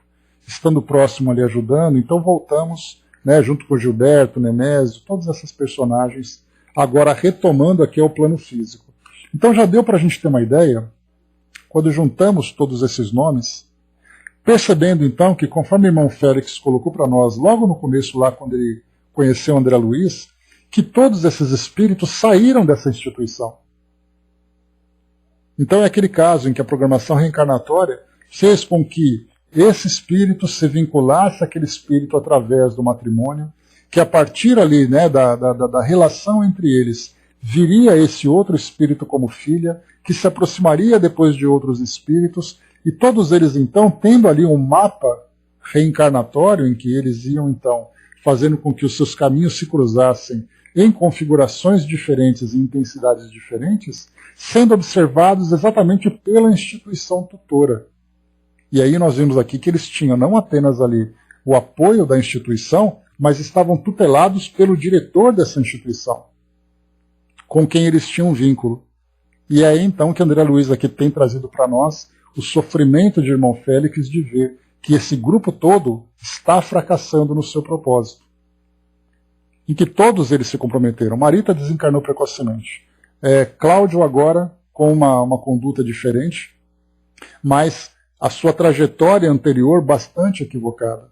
estando próximo ali ajudando. Então voltamos, né, junto com Gilberto, Nemésio, todas essas personagens, agora retomando aqui ao plano físico. Então já deu para a gente ter uma ideia, quando juntamos todos esses nomes, percebendo então que, conforme o irmão Félix colocou para nós logo no começo, lá quando ele conheceu André Luiz, que todos esses espíritos saíram dessa instituição. Então é aquele caso em que a programação reencarnatória fez com que esse espírito se vinculasse àquele espírito através do matrimônio, que a partir ali, né, da relação entre eles, viria esse outro espírito como filha, que se aproximaria depois de outros espíritos, e todos eles então tendo ali um mapa reencarnatório em que eles iam então fazendo com que os seus caminhos se cruzassem em configurações diferentes e intensidades diferentes, sendo observados exatamente pela instituição tutora. E aí nós vimos aqui que eles tinham não apenas ali o apoio da instituição, mas estavam tutelados pelo diretor dessa instituição, com quem eles tinham um vínculo. E é aí então que André Luiz aqui tem trazido para nós o sofrimento de irmão Félix de ver que esse grupo todo está fracassando no seu propósito. Em que todos eles se comprometeram. Marita desencarnou precocemente. Cláudio agora com uma conduta diferente, mas a sua trajetória anterior bastante equivocada.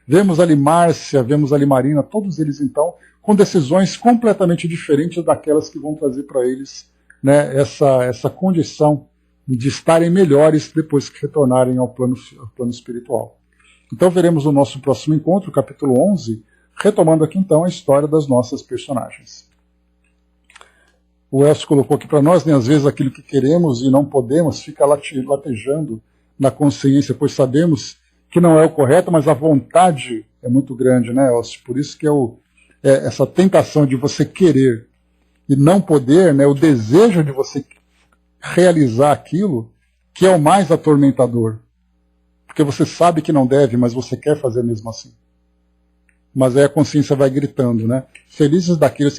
Vemos ali Márcia, vemos ali Marina, todos eles então com decisões completamente diferentes daquelas que vão trazer para eles, né, essa condição de estarem melhores depois que retornarem ao plano espiritual. Então veremos no nosso próximo encontro, capítulo 11, retomando aqui então a história das nossas personagens. O Elcio colocou aqui para nós, né, às vezes aquilo que queremos e não podemos fica latejando na consciência, pois sabemos que não é o correto, mas a vontade é muito grande, né, Elcio? Por isso que essa tentação de você querer e não poder, né, o desejo de você realizar aquilo, que é o mais atormentador. Porque você sabe que não deve, mas você quer fazer mesmo assim. Mas aí a consciência vai gritando, né? Felizes daqueles